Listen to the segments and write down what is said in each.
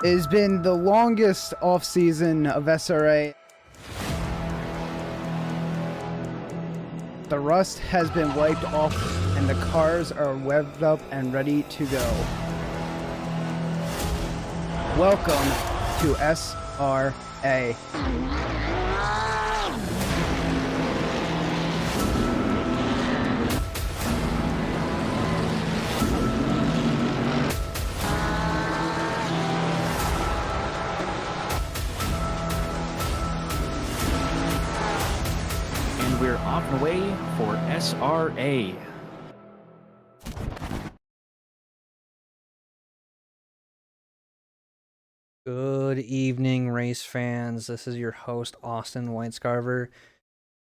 It has been the longest off-season of SRA. The rust has been wiped off and the cars are revved up and ready to go. Welcome to SRA. We're off and away for SRA. Good evening, race fans. This is your host, Austin Whitescarver,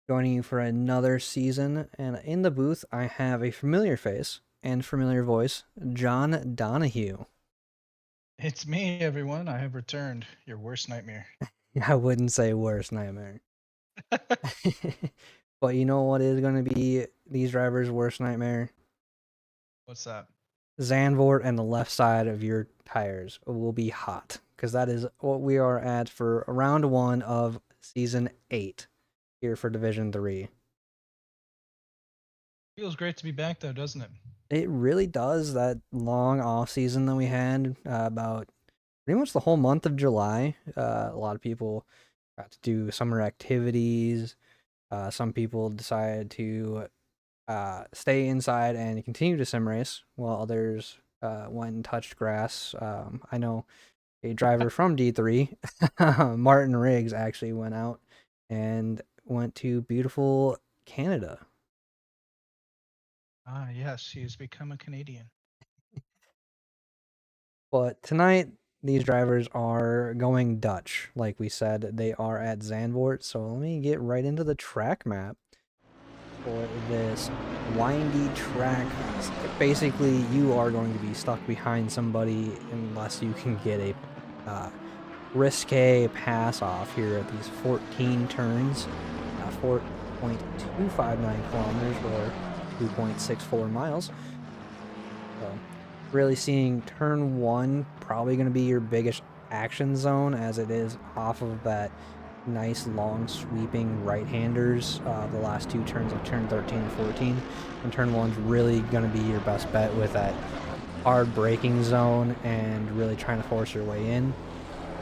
joining you for another season. And in the booth, I have a familiar face and familiar voice, John Donahue. It's me, everyone. I have returned. Your worst nightmare. I wouldn't say worst nightmare. But you know what is going to be these drivers' worst nightmare? What's that? Zandvoort and the left side of your tires will be hot, because that is what we are at for round 1 of season 8 here for Division 3. Feels great to be back, though, doesn't it? It really does. That long off season that we had, about pretty much the whole month of July. A lot of people got to do summer activities. Some people decided to stay inside and continue to sim race, while others went and touched grass. I know a driver from D3, Martin Riggs, actually went out and went to beautiful Canada. Ah, yes, he has become a Canadian. But tonight, these drivers are going Dutch. Like we said, they are at Zandvoort. So let me get right into the track map for this windy track. Basically, you are going to be stuck behind somebody unless you can get a risque pass off here at these 14 turns, 4.259 kilometers or 2.64 miles. So really seeing turn 1 probably going to be your biggest action zone, as it is off of that nice long sweeping right-handers, the last 2 turns of turn 13 and 14, and turn 1's really going to be your best bet with that hard braking zone and really trying to force your way in.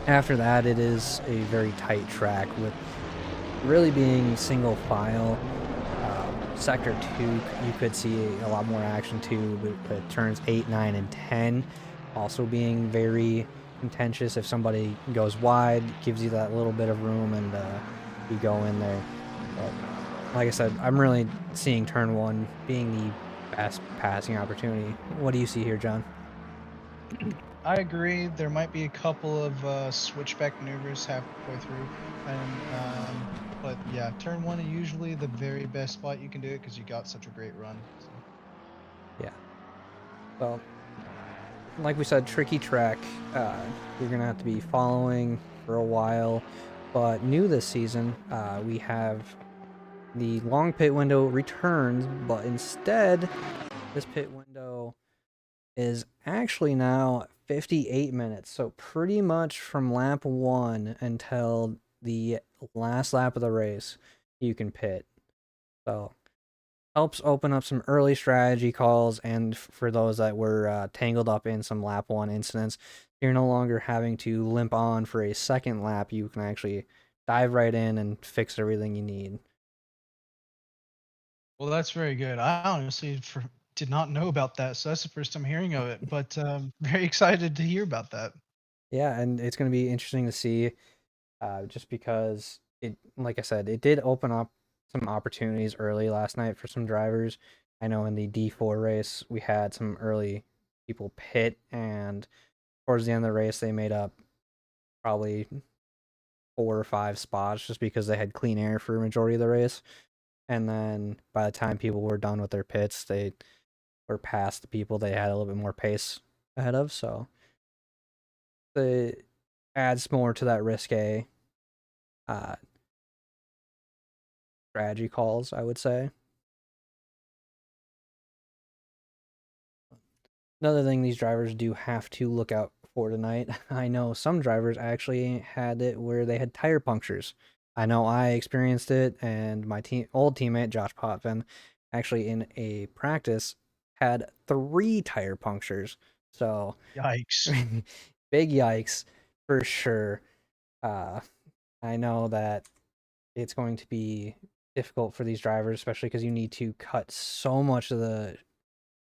After that, it is a very tight track with really being single file. Sector 2, you could see a lot more action too, with turns 8, 9, and 10 also being very contentious. If somebody goes wide, gives you that little bit of room and you go in there. But like I said, I'm really seeing turn 1 being the best passing opportunity. What do you see here, John? I agree. There might be a couple of switchback maneuvers halfway through, but yeah, turn 1 is usually the very best spot you can do it because you got such a great run. So. Yeah. Well, like we said, tricky track. You're gonna have to be following for a while. But new this season, we have the long pit window returns, but instead, this pit window is actually now 58 minutes. So pretty much from lap 1 until the last lap of the race, you can pit. So helps open up some early strategy calls, and for those that were tangled up in some lap 1 incidents, you're no longer having to limp on for a second lap. You can actually dive right in and fix everything you need. Well, that's very good. I honestly did not know about that, so that's the first time hearing of it. But very excited to hear about that. Yeah, and it's going to be interesting to see, just because it, like I said, it did open up some opportunities early last night for some drivers. I know in the D4 race, we had some early people pit, and towards the end of the race, they made up probably 4 or 5 spots just because they had clean air for a majority of the race. And then by the time people were done with their pits, they were past the people they had a little bit more pace ahead of. So it adds more to that risque strategy calls, I would say. Another thing these drivers do have to look out for tonight, I know some drivers actually had it where they had tire punctures. I know I experienced it, and my old teammate Josh Potvin actually in a practice had 3 tire punctures. So Yikes. big yikes for sure. I know that it's going to be difficult for these drivers, especially because you need to cut so much of the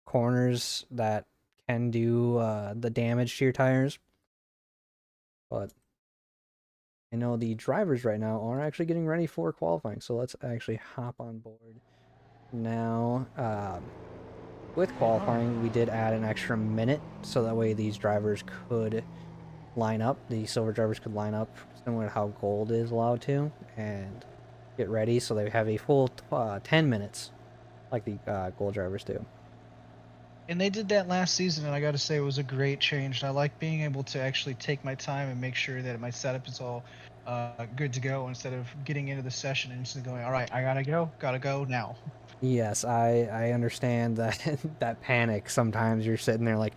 corners that can do the damage to your tires. But I know the drivers right now are actually getting ready for qualifying, so let's actually hop on board now. With qualifying, we did add an extra minute, so that way these drivers could line up. The silver drivers could line up similar to how gold is allowed to, and get ready, so they have a full 10 minutes like the gold drivers do. And they did that last season, and I got to say it was a great change. And I like being able to actually take my time and make sure that my setup is all good to go instead of getting into the session and just going, all right, I gotta go now. Yes, I understand that that panic. Sometimes you're sitting there like,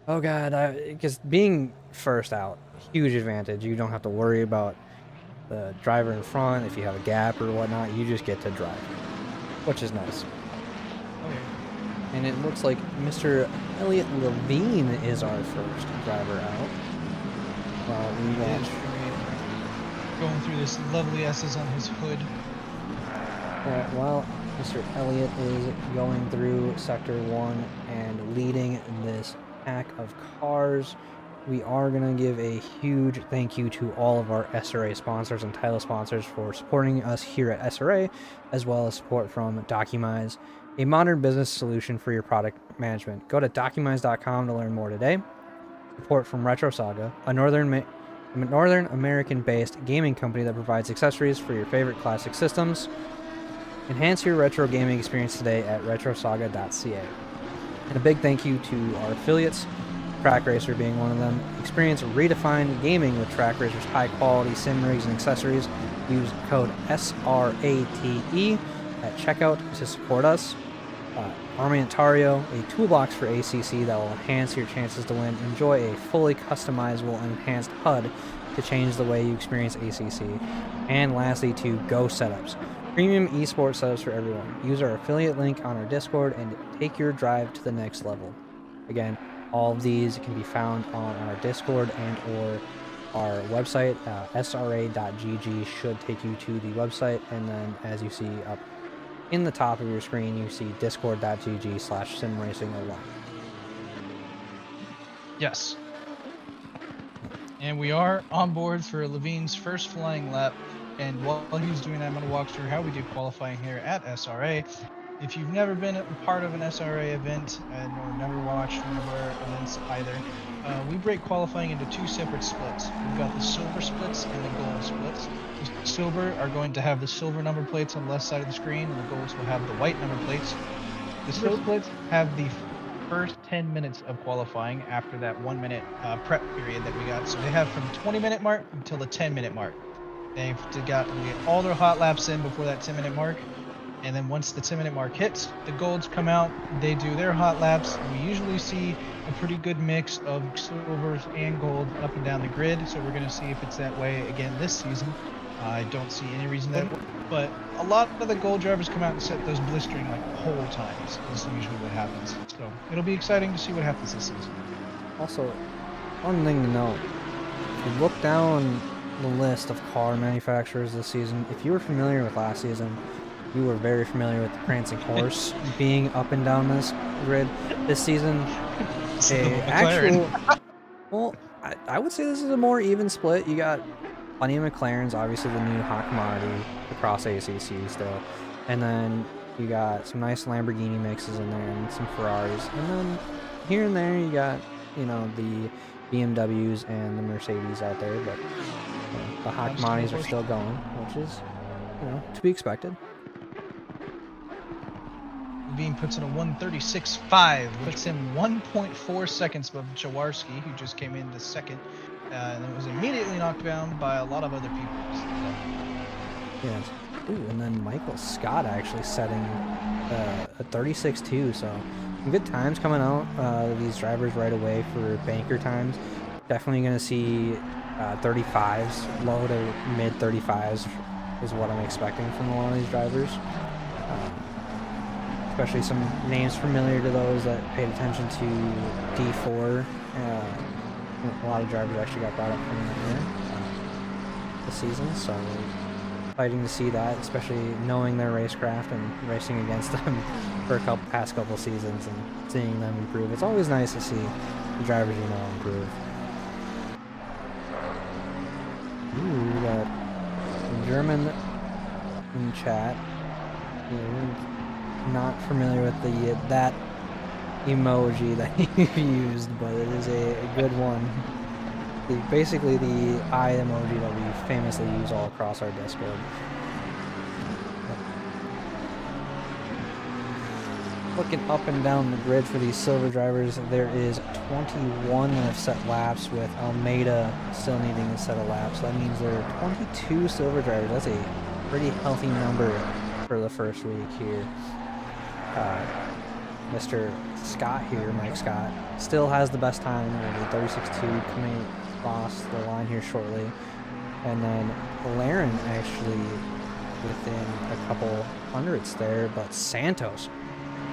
oh god, because being first out, huge advantage. You don't have to worry about the driver in front if you have a gap or whatnot. You just get to drive, which is nice. Okay. And it looks like Mr. Elliot Levine is our first driver out. We watch. Going through this lovely S's on his hood. While Mr. Elliott is going through Sector 1 and leading this pack of cars, we are going to give a huge thank you to all of our SRA sponsors and title sponsors for supporting us here at SRA, as well as support from Documize, a modern business solution for your product management. Go to documize.com to learn more today. Support from Retro Saga, a Northern American-based gaming company that provides accessories for your favorite classic systems. Enhance your retro gaming experience today at retrosaga.ca. And a big thank you to our affiliates, Track Racer being one of them. Experience redefined gaming with Track Racer's high-quality sim rigs and accessories. Use code SRATE at checkout to support us. Armamentario, a toolbox for ACC that will enhance your chances to win. Enjoy a fully customizable and enhanced HUD to change the way you experience ACC. And lastly, to Go Setups, premium esports setups for everyone. Use our affiliate link on our Discord and take your drive to the next level. Again, all of these can be found on our Discord and or our website. SRA.gg should take you to the website, and then as you see up in the top of your screen, you see discord.gg/simracing01. Yes. And we are on board for Levine's first flying lap. And while he's doing that, I'm going to walk through how we do qualifying here at SRA. If you've never been a part of an SRA event or never watched one of our events either, we break qualifying into 2 separate splits. We've got the silver splits and the gold splits. The silver are going to have the silver number plates on the left side of the screen, and the golds will have the white number plates. The silver splits have the first 10 minutes of qualifying after that 1 minute prep period that we got. So they have from the 20-minute mark until the 10-minute mark. They've got to get all their hot laps in before that 10-minute mark. And then once the 10-minute mark hits, the golds come out, they do their hot laps. We usually see a pretty good mix of silvers and gold up and down the grid, so we're going to see if it's that way again this season. I don't see any reason that it would, But a lot of the gold drivers come out and set those blistering like pole times. Is usually what happens. So it'll be exciting to see what happens this season. Also, one thing to note, if you look down the list of car manufacturers this season, if you were familiar with last season, you were very familiar with the Prancing Horse being up and down this grid. This season, well, I would say this is a more even split. You got plenty of McLarens, obviously the new hot commodity across ACC still, and then you got some nice Lamborghini mixes in there and some Ferraris, and then here and there you got, you know, the BMWs and the Mercedes out there, but the hot commodities are still going, which is, you know, to be expected. Bean puts in a 136.5, puts him 1.4 seconds above Jaworski, who just came in the second, and then was immediately knocked down by a lot of other people. Yes. Ooh, and then Michael Scott actually setting a 36.2, so some good times coming out. These drivers right away for banker times. Definitely going to see 35s, low to mid 35s is what I'm expecting from a lot of these drivers. Especially some names familiar to those that paid attention to D4. A lot of drivers actually got brought up from here this season, so exciting to see that, especially knowing their racecraft and racing against them for past couple seasons and seeing them improve. It's always nice to see the drivers you know improve. Ooh, we got German in chat. Not familiar with that emoji that you used, but it is a good one. Basically the eye emoji that we famously use all across our Discord. Looking up and down the grid for these silver drivers, there is 21 that have set laps, with Almeida still needing to set a lap. So that means there are 22 silver drivers. That's a pretty healthy number for the first week here. Mr. Scott here, Mike Scott, still has the best time with a 36.2 coming across the line here shortly. And then Laren actually within a couple hundredths there, but Santos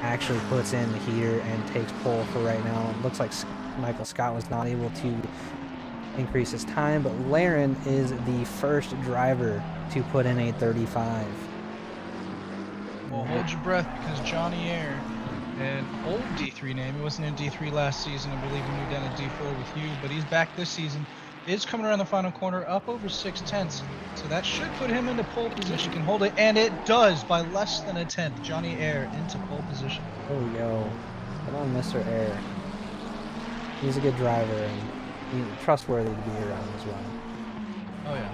actually puts in the heater and takes pole for right now. It looks like Michael Scott was not able to increase his time, but Laren is the first driver to put in a 35. Well, hold your breath, because Johnny Air, an old D3 name, he wasn't in D3 last season. I believe he moved down to D4 with you, but he's back this season. Is coming around the final corner, up over 6/10, so that should put him into pole position. Can hold it, and it does by less than a tenth. Johnny Air into pole position. Oh, yo. Come on, Mr. Air. He's a good driver and he's trustworthy to be around as well. Oh, yeah.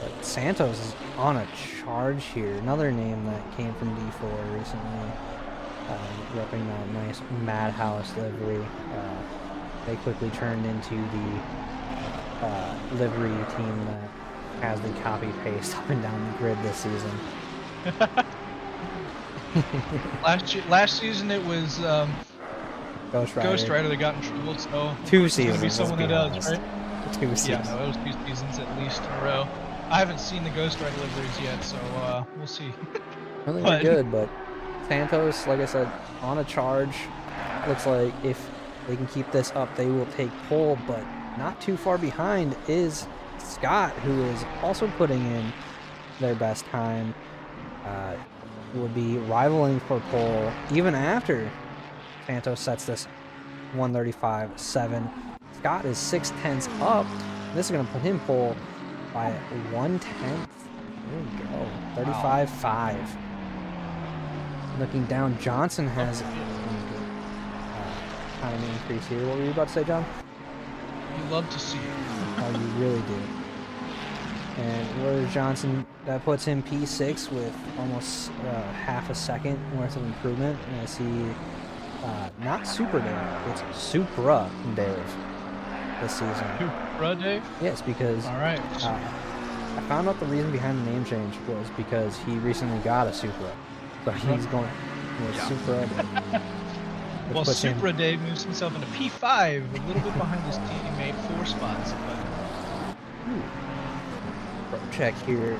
But Santos is on a charge here. Another name that came from D4 recently. Repping that nice Madhouse livery. They quickly turned into the livery team that has the copy-paste up and down the grid this season. Last season it was Ghost Rider that got in trouble, so 2 it's gonna seasons. be someone that does, honest. right? 2 seasons. Yeah, no, it was 2 seasons at least in a row. I haven't seen the Ghost Rider liveries yet, so we'll see. I think they're good, but Santos, like I said, on a charge. Looks like if they can keep this up, they will take pole, but not too far behind is Scott, who is also putting in their best time. Would be rivaling for pole even after Santos sets this 135.7. Scott is 6/10 up. This is going to put him pole by 1/10. There we go. 35.5. Looking down, Johnson has time increase here. What were you about to say, John? You love to see it. Oh, you really do. And William Johnson, that puts him P6 with almost half a second worth of improvement. And I see not Super Dave, it's Supra Dave this season. Supra Dave? Yes, because all right. I found out the reason behind the name change was because he recently got a Supra. So he's going with Supra Dave. Well, Supra Dave moves himself into P5, a little bit behind his teammate, 4 spots. But... Check here.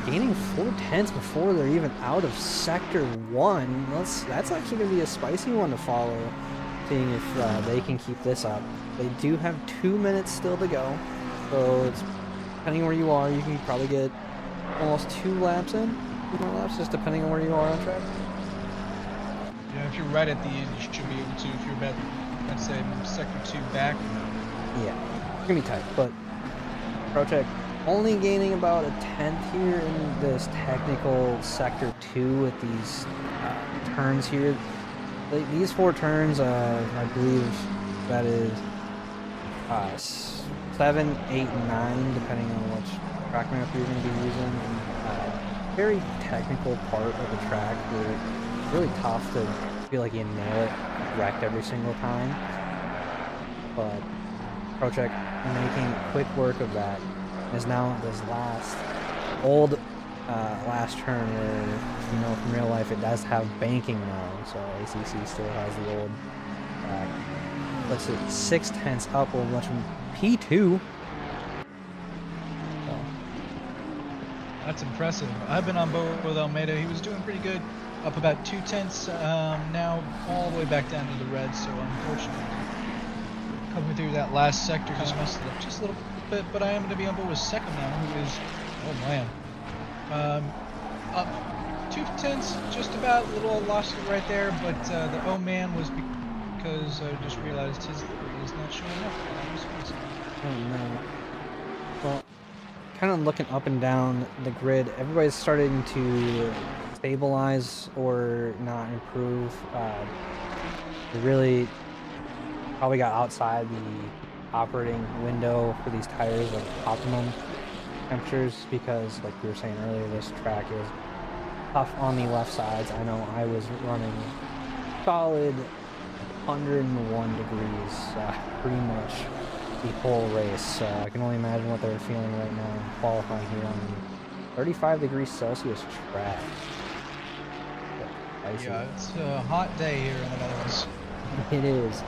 gaining 4/10 before they're even out of Sector 1. That's actually going to be a spicy one to follow, seeing if they can keep this up. They do have 2 minutes still to go, so it's, depending on where you are, you can probably get almost 2 laps in, 2 more laps, just depending on where you are on track. Yeah, if you're right at the end, you should be able to. If you're about, let's say, sector 2 back. Yeah, it's going to be tight, but Project only gaining about a 10th here in this technical Sector 2 with these turns here. These 4 turns, I believe that is 7, 8, and 9, depending on which track map you're going to be using. Very technical part of the track. It's really tough to feel like you nail it correct every single time. But Project making quick work of that is now this last turn where, you know, from real life it does have banking now, so ACC still has the old let's see, 6/10 up over much from P2. So. That's impressive. I've been on board with Almeida. He was doing pretty good, up about 2/10. Now all the way back down to the red, so unfortunately coming through that last sector just messed it up just a little bit, but I am going to be on board with second now, who is, oh man, up 2/10, just about, a little lost it right there, but the oh man was because I just realized his livery is not showing up. Oh no. Well, kind of looking up and down the grid, everybody's starting to stabilize or not improve. Really probably got outside the operating window for these tires of optimum temperatures, because like we were saying earlier, this track is tough on the left sides. I know I was running solid 101 degrees pretty much the whole race. I can only imagine what they're feeling right now qualifying here on the 35 degrees Celsius track. Yeah, it's a hot day here in the Netherlands. It is.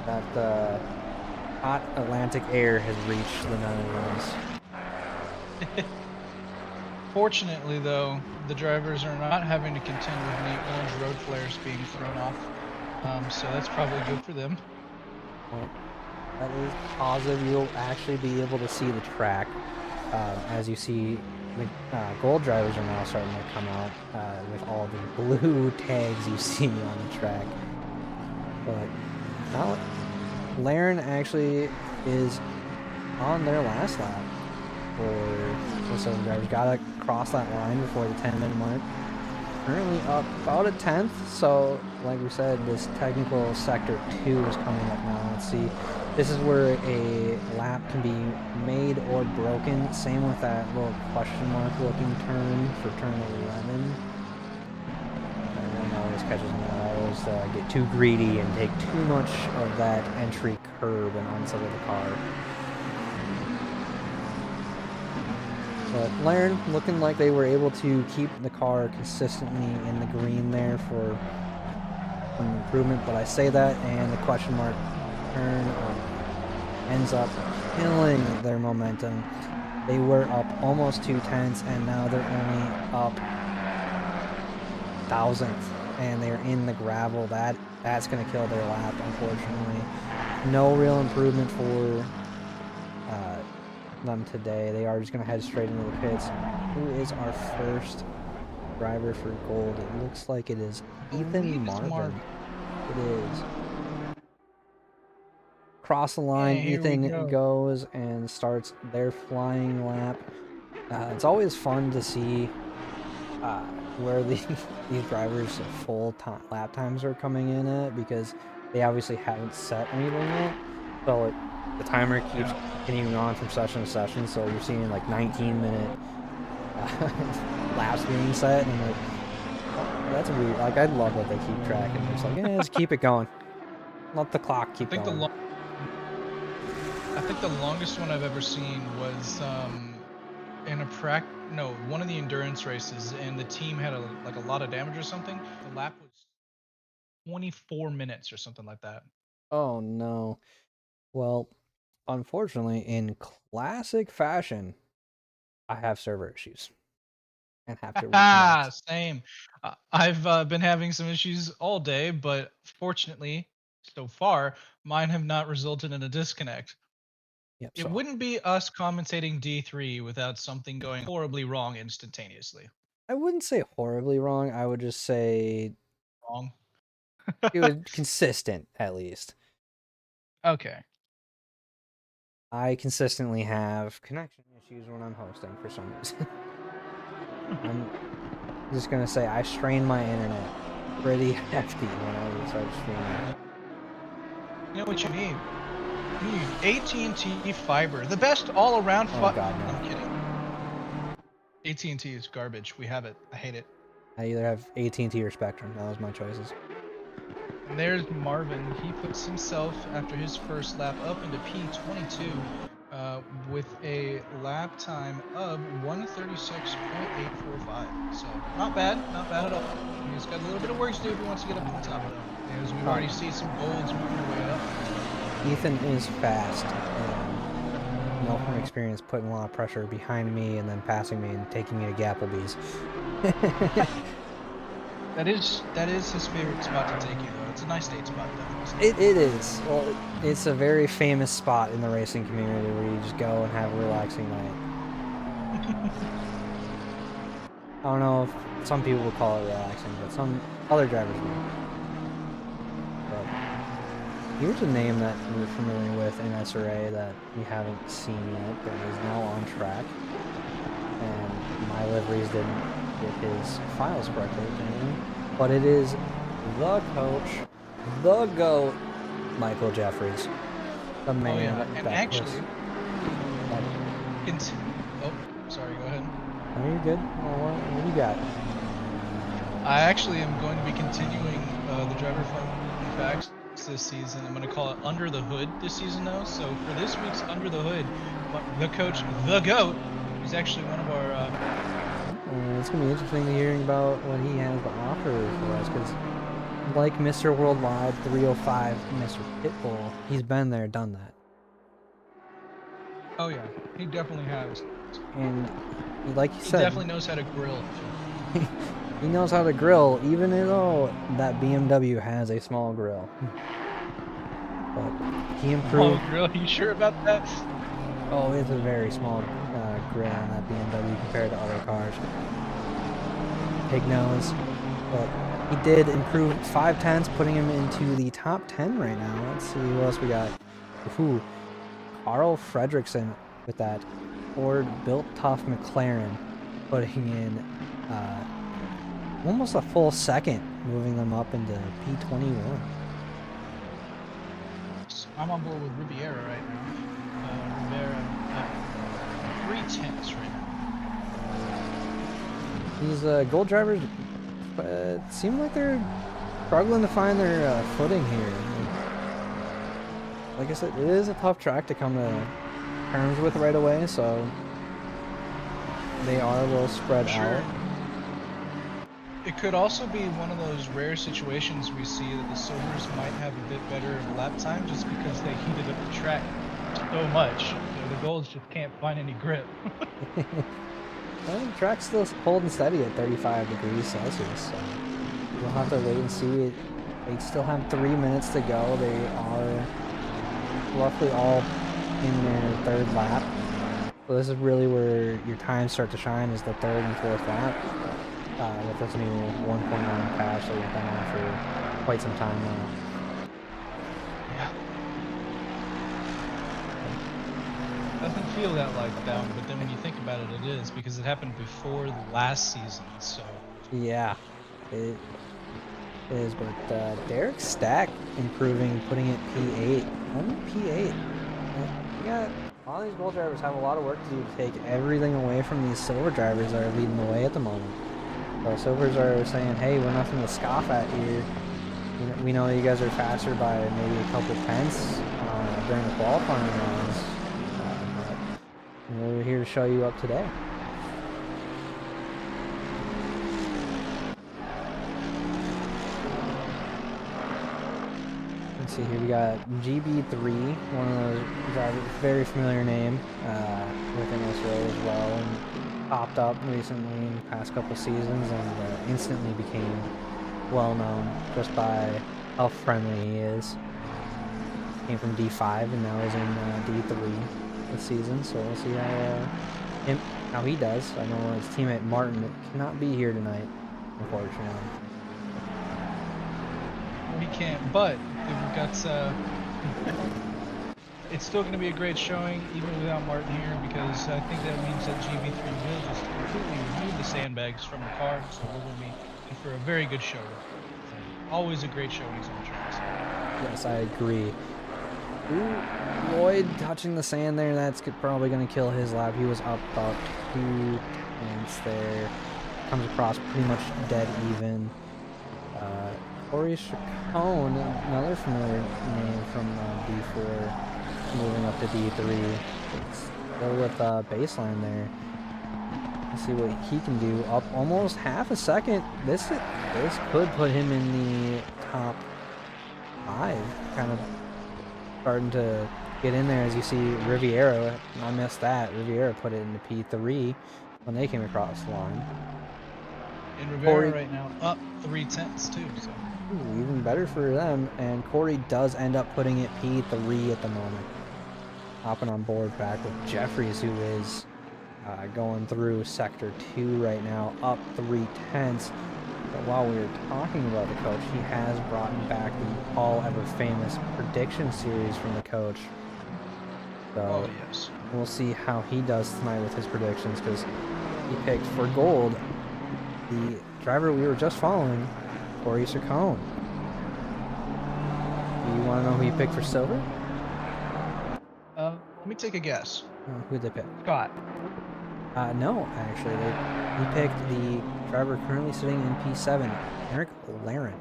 That hot Atlantic air has reached the Netherlands. Fortunately, though, the drivers are not having to contend with any orange road flares being thrown off, so that's probably good for them. Well, that is positive. You'll actually be able to see the track. As you see, the gold drivers are now starting to come out with all the blue tags you see on the track. But now, Laren actually is on their last lap. So the drivers gotta cross that line before the 10-minute mark. Currently up about a 10th, so like we said, this technical sector 2 is coming up now. Let's see, this is where a lap can be made or broken. Same with that little question mark looking turn for turn 11. And I always catches me. I always get too greedy and take too much of that entry curb and onset of the car. But Laren looking like they were able to keep the car consistently in the green there for an improvement. But I say that, and the question mark turn ends up killing their momentum. They were up almost 2/10, and now they're only up 1,000th, and they're in the gravel. That's going to kill their lap, unfortunately. No real improvement for them today. They are just going to head straight into the pits. Who is our first driver for gold? It looks like it is Ethan Marvin. It is. Cross the line, Ethan goes and starts their flying lap. It's always fun to see where these drivers' full lap times are coming in at, because they obviously haven't set anything yet. So the timer keeps continuing on from session to session, so you're seeing like 19-minute laps being set, and like, that's weird. Like, I love that they keep track, and it's like, just keep it going. Let the clock keep going. I think the longest one I've ever seen was in one of the endurance races, and the team had a lot of damage or something. The lap was 24 minutes or something like that. Oh no. Well, unfortunately, in classic fashion, I have server issues and have to Ah, reconnect. same. I've been having some issues all day, but fortunately, so far, mine have not resulted in a disconnect. Yep. It So wouldn't be us commentating D3 without something going horribly wrong instantaneously. I wouldn't say horribly wrong. I would just say Wrong. it was consistent at least. Okay. I consistently have connection issues when I'm hosting for some reason. I'm just gonna say I strain my internet pretty hefty when I start streaming. You know what you need? You need AT&T fiber, the best all-around Oh fiber. god, I'm no. kidding. AT&T is garbage. We have it. I hate it. I either have AT&T or Spectrum. That was my choices. And there's Marvin. He puts himself, after his first lap, up into P22 with a lap time of 1:36.845. So not bad at all. He's got a little bit of work to do if he wants to get up to the top, though. As we've already seen some golds moving their way up. Ethan is fast. And know from experience putting a lot of pressure behind me and then passing me and taking me to Gapplebee's. That is his favorite spot to take you, though. It's a nice date spot, though. It is. Well, it's a very famous spot in the racing community where you just go and have a relaxing night. I don't know if some people would call it relaxing, but some other drivers will. But here's a name that we're familiar with in SRA that we haven't seen yet, but is now on track. And my liveries didn't get his files correctly, but it is the coach, the GOAT, Michael Jeffries, the man. Oh yeah, and that actually, oh, sorry, go ahead. Oh, you're good. What do you got? I actually am going to be continuing the driver fun facts this season. I'm going to call it Under the Hood this season, though. So for this week's Under the Hood, the coach, the GOAT, is actually one of our. It's going to be interesting to hearing about what he has to offer for us, because like Mr. Worldwide 305, Mr. Pitbull, he's been there, done that. Oh yeah, he definitely has. And like you He said, definitely knows how to grill. he knows how to grill, even though that BMW has a small grill. But he improved. Oh, grill? You sure about that? Oh, it's a very small grill on that BMW compared to other cars. Pig nose. But he did improve 5/10, putting him into the top 10 right now. Let's see who else we got. Ooh, Carl Fredrickson with that Ford Built Tough McLaren, putting in almost a full second, moving them up into P21. I'm on board with Riviera right now. Riviera at 3/10 right now. These gold drivers seem like they're struggling to find their footing here. Like I said, it is a tough track to come to terms with right away, so they are a little spread out. It could also be one of those rare situations we see that the silvers might have a bit better lap time just because they heated up the track so much. The golds just can't find any grip. Well, the track's still holding steady at 35 degrees Celsius, so we'll have to wait and see. They still have 3 minutes to go. They are roughly all in their third lap. So this is really where your times start to shine, is the third and fourth lap. With this new 1.9 patch that we've been on for quite some time now. Yeah. Doesn't feel that like down, but then when you think about it, it is, because it happened before the last season, so. Yeah, it is, but Derek Stack improving, putting it P8. Only P8. You got, a lot of these gold drivers have a lot of work to do to take everything away from these silver drivers that are leading the way at the moment. So silvers are saying, hey, we're nothing to scoff at here. We know you guys are faster by maybe a couple tenths during the qualifying rounds. But we're here to show you up today. see here we got GB3, one of those drivers, very familiar name within SRA as well, and popped up recently in the past couple seasons and instantly became well known just by how friendly he is. Came from D5 and now is in D3 this season, so we'll see how he does. I know his teammate Martin cannot be here tonight, unfortunately. We can't, but we've got it's still going to be a great showing even without Martin here, because I think that means that GB3 will just completely remove the sandbags from the car, so we're going to be in for a very good show. Always a great show when he's on the tracks. Yes, I agree. Ooh, Lloyd touching the sand there, that's probably going to kill his lap. He was up about 2 tenths there. Comes across pretty much dead even. Corey Chacon, another familiar name from D4, moving up to D3. Still with baseline there. Let's see what he can do. Up almost half a second. This could put him in the top 5. Kind of starting to get in there, as you see Riviera. I missed that. Riviera put it into P3 when they came across the line. And Rivera right now up 3 tenths too. So. Ooh, even better for them. And Corey does end up putting it P3 at the moment. Hopping on board back with Jeffries, who is going through Sector 2 right now, up 3 tenths. But while we were talking about the coach, he has brought back the all-ever-famous prediction series from the coach. So yes. We'll see how he does tonight with his predictions, because he picked for gold the driver we were just following, Corey Chacon. Do you want to know who he picked for silver? Let me take a guess. Who'd they pick? Scott. No, actually. He picked the driver currently sitting in P7, Eric Laren.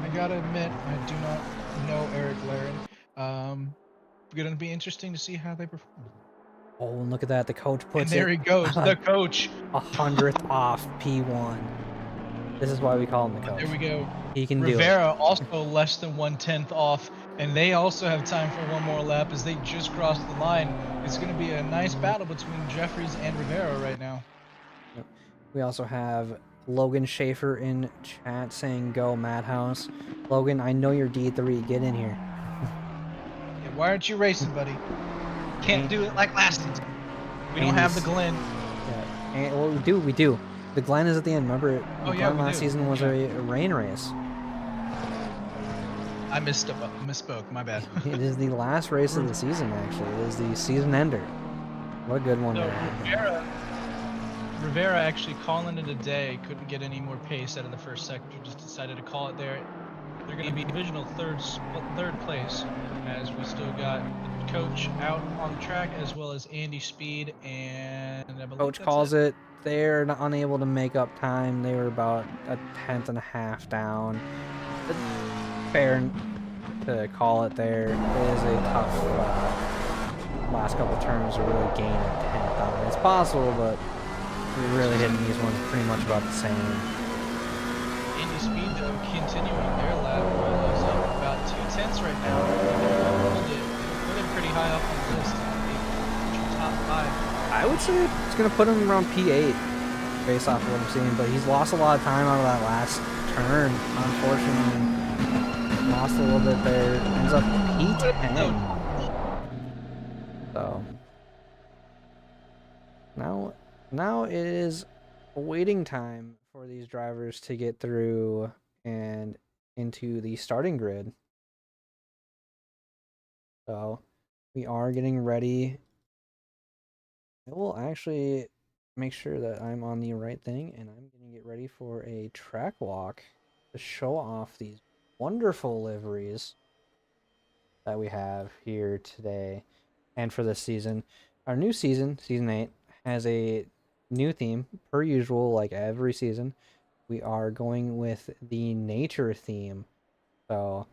I gotta admit, I do not know Eric Laren. Gonna be interesting to see how they perform. Oh, and look at that. The coach puts and there it he goes, the coach. 100th off P1. This is why we call him the coach. There we go. He can Rivera do it. also less than 1/10 off, and they also have time for one more lap as they just crossed the line. It's going to be a nice battle between Jeffries and Rivera right now. Yep. We also have Logan Schaefer in chat saying, "Go Madhouse." Logan, I know you're D3. Get in here. Yeah, why aren't you racing, buddy? Can't do it like last season. We don't have the Glen. Yeah. And, well, we do. The Glen is at the end. Remember, the Glen last season was a rain race. I misspoke. My bad. It is the last race of the season, actually. It is the season ender. What a good one. So Rivera actually calling it a day. Couldn't get any more pace out of the first sector. Just decided to call it there. They're going to be divisional third place, as we still got the coach out on the track, as well as Andy Speed, and I believe coach calls it. They're not unable to make up time. They were about 1.5 tenths down. It's fair to call it there. It is a tough last couple turns to really gain a 1/10 on it. It's possible, but we really hitting these ones pretty much about the same. Andy Speed, though, continuing their lap, is up about 2 tenths right now. Put him pretty high up on the list. Top 5. I would say it's going to put him around P8 based off of what I'm seeing, but he's lost a lot of time out of that last turn, unfortunately. Lost a little bit there. Ends up P10. So now it is waiting time for these drivers to get through and into the starting grid. So we are getting ready. I will actually make sure that I'm on the right thing, and I'm going to get ready for a track walk to show off these wonderful liveries that we have here today and for this season. Our new season, Season 8, has a new theme, per usual, like every season. We are going with the nature theme. So,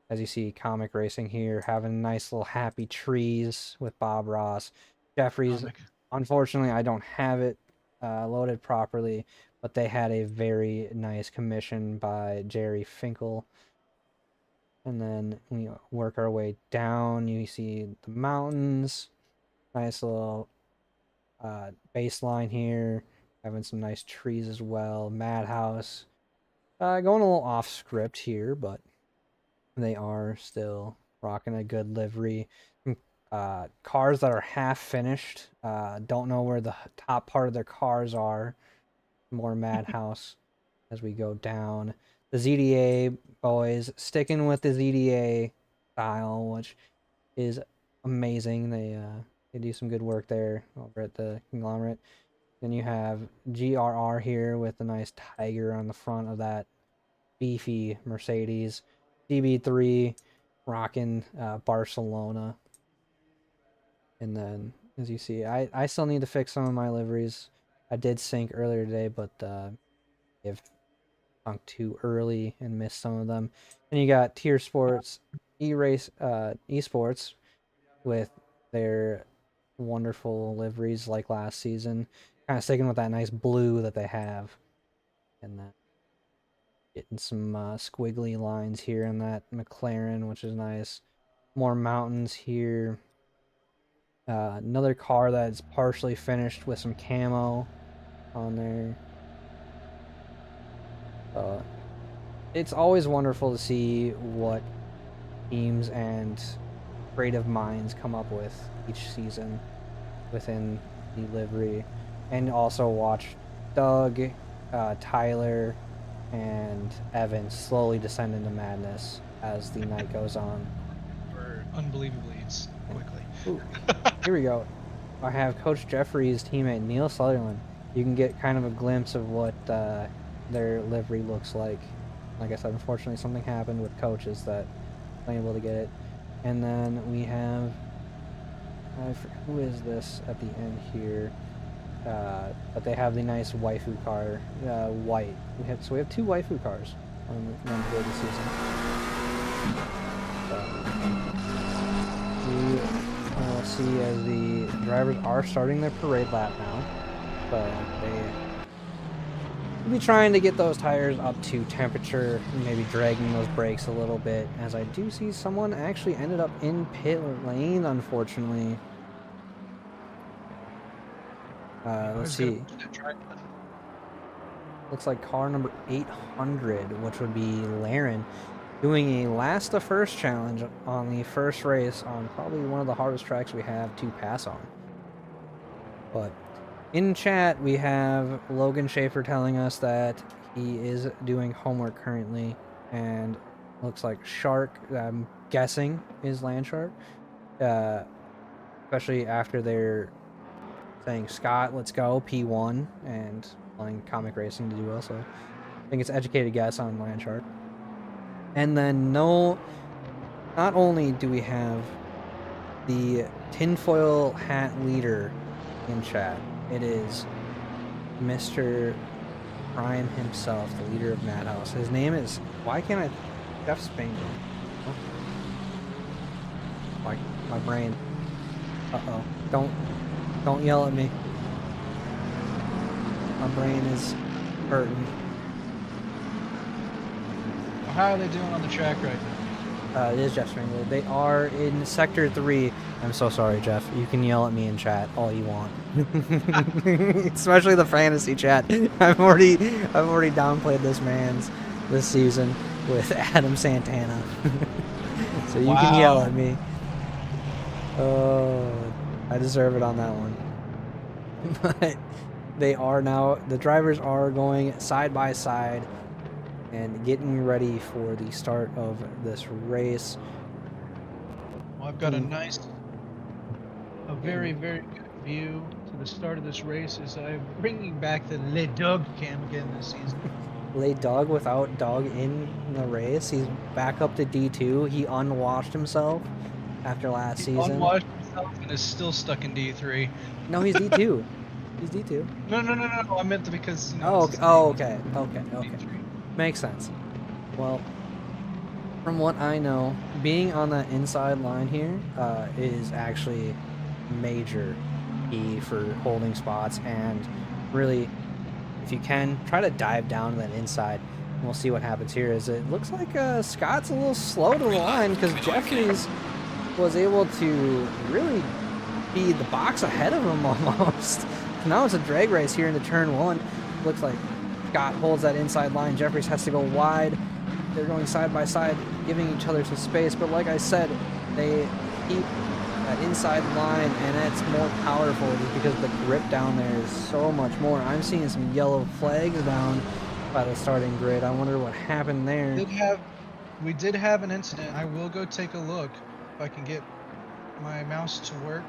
as you see, Comic Racing here, having nice little happy trees with Bob Ross. Jeffries... Unfortunately, I don't have it loaded properly, but they had a very nice commission by Jerry Finkel. And then we work our way down. You see the mountains, nice little baseline here, having some nice trees as well. Madhouse, going a little off script here, but they are still rocking a good livery. Cars that are half finished, don't know where the top part of their cars are. More Madhouse as we go down. The ZDA boys sticking with the ZDA style, which is amazing. They do some good work there over at the conglomerate. Then you have GRR here with a nice tiger on the front of that beefy Mercedes. DB3 rocking Barcelona. And then, as you see, I still need to fix some of my liveries. I did sync earlier today, but I've sunk too early and missed some of them. And you got Tier Sports, Esports with their wonderful liveries like last season. Kind of sticking with that nice blue that they have. And then getting some squiggly lines here in that McLaren, which is nice. More mountains here. Another car that's partially finished with some camo on there. It's always wonderful to see what teams and creative minds come up with each season within the livery, and also watch Doug, Tyler, and Evan slowly descend into madness as the night goes on. Or unbelievably quickly. Ooh, here we go. I have Coach Jeffrey's teammate Neil Sutherland. You can get kind of a glimpse of what their livery looks like. Like I said, unfortunately something happened with coaches that weren't able to get it. And then we have, who is this at the end here? But they have the nice waifu car, white. So we have two waifu cars on the board this season. We will see as the drivers are starting their parade lap now. So they will be trying to get those tires up to temperature, maybe dragging those brakes a little bit, as I do see someone actually ended up in pit lane, unfortunately. Let's see. Looks like car number 800, which would be Laren, doing a last to first challenge on the first race on probably one of the hardest tracks we have to pass on. But in chat, we have Logan Schaefer telling us that he is doing homework currently, and looks like Shark, I'm guessing, is Land Shark, especially after they're saying, Scott, let's go, P1, and playing Comic Racing to do well, so I think it's an educated guess on Land Shark. And then not only do we have the tinfoil hat leader in chat, it is Mr. Prime himself, the leader of Madhouse. His name is, why can't I, Jeff Spangler. Oh. My brain. Uh-oh. Don't yell at me. My brain is hurting. How are they doing on the track right now? It is Jeff Spangler. They are in Sector 3. I'm so sorry, Jeff. You can yell at me in chat all you want. Especially the fantasy chat. I've already downplayed this season with Adam Santana. So you can yell at me. Oh, I deserve it on that one. But they are now, the drivers are going side by side and getting ready for the start of this race. Well, I've got a very, very good view to the start of this race as I'm bringing back the Le Dog cam again this season. Le Dog without Dog in the race. He's back up to D2. He unwashed himself after last season. Unwashed himself and is still stuck in D3. No, he's D2. He's D2. No. I meant that because. You Oh, know, okay. D3. Makes sense. Well, from what I know, being on that inside line here is actually major key for holding spots and really, if you can, try to dive down to that inside. And we'll see what happens here. As it looks like Scott's a little slow to the line because Jeffries was able to really be the box ahead of him almost. Now it's a drag race here into turn one. Looks like Scott holds that inside line. Jeffries has to go wide. They're going side by side, giving each other some space. But like I said, they keep that inside line, and it's more powerful just because the grip down there is so much more. I'm seeing some yellow flags down by the starting grid. I wonder what happened there. We did have an incident. I will go take a look if I can get my mouse to work.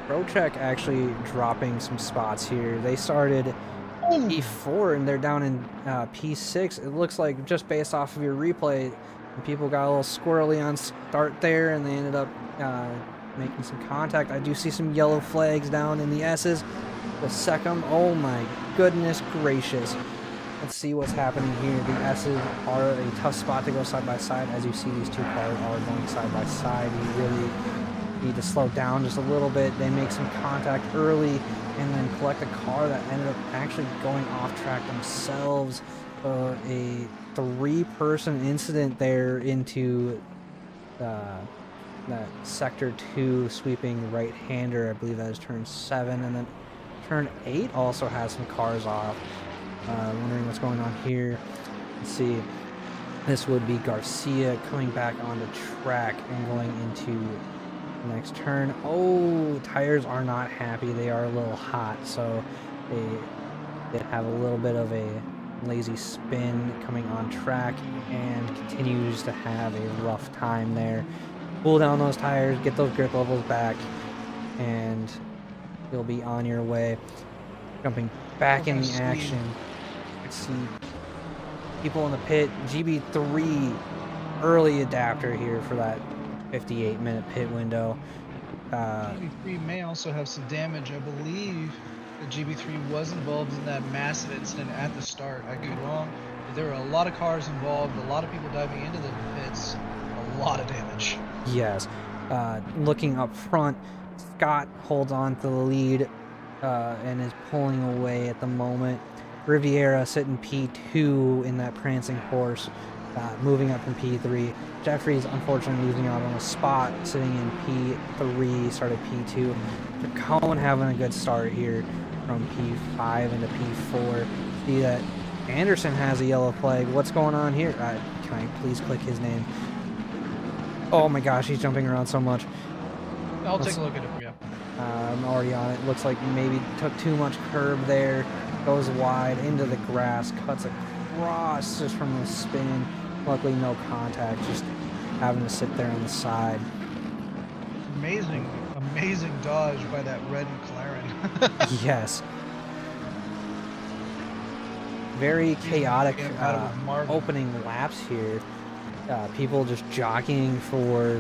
ProCheck actually dropping some spots here. They started P4 and they're down in P6. It looks like just based off of your replay, people got a little squirrely on start there and they ended up making some contact. I do see some yellow flags down in the S's. The Secum, oh my goodness gracious. Let's see what's happening here. The S's are a tough spot to go side by side. As you see, these two cars are going side by side. You really need to slow down just a little bit. They make some contact early and then collect a car that ended up actually going off track themselves. A three-person incident there into that sector 2 sweeping right-hander. I believe that is turn 7, and then turn 8 also has some cars off. Wondering what's going on here. Let's see. This would be Garcia coming back onto track and going into the next turn. Oh, tires are not happy. They are a little hot, so they did have a little bit of a lazy spin coming on track and continues to have a rough time there. Cool down those tires, get those grip levels back, and you'll be on your way. Jumping back in the action. Let's see people in the pit. GB3 early adapter here for that 58-minute pit window. GB3 may also have some damage. I believe that GB3 was involved in that massive incident at the start. I could be wrong, but there were a lot of cars involved, a lot of people diving into the pits, a lot of damage. Yes. Looking up front, Scott holds on to the lead and is pulling away at the moment. Riviera sitting P2 in that prancing horse, moving up from P3. Jeffries unfortunately losing out on a spot, sitting in P3, started P2. Cohen having a good start here from P5 into P4. See that Anderson has a yellow flag. What's going on here? Can I please click his name? Oh my gosh, he's jumping around so much. I'll take a look at it for you. I'm already on it. Looks like maybe took too much curb there. Goes wide into the grass, cuts across just from the spin. Luckily no contact, just having to sit there on the side. Amazing dodge by that red McLaren. Yes. Very chaotic opening laps here. People just jockeying for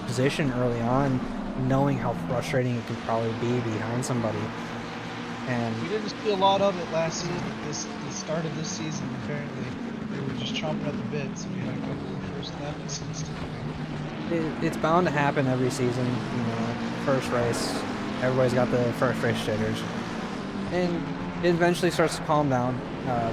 position early on, knowing how frustrating it can probably be behind somebody. And we didn't see a lot of it last season. The start of this season, apparently, they were just chomping at the bit. So we had a couple of first lap incidents. It's bound to happen every season. You know, first race, everybody's got the first race jitters, and it eventually starts to calm down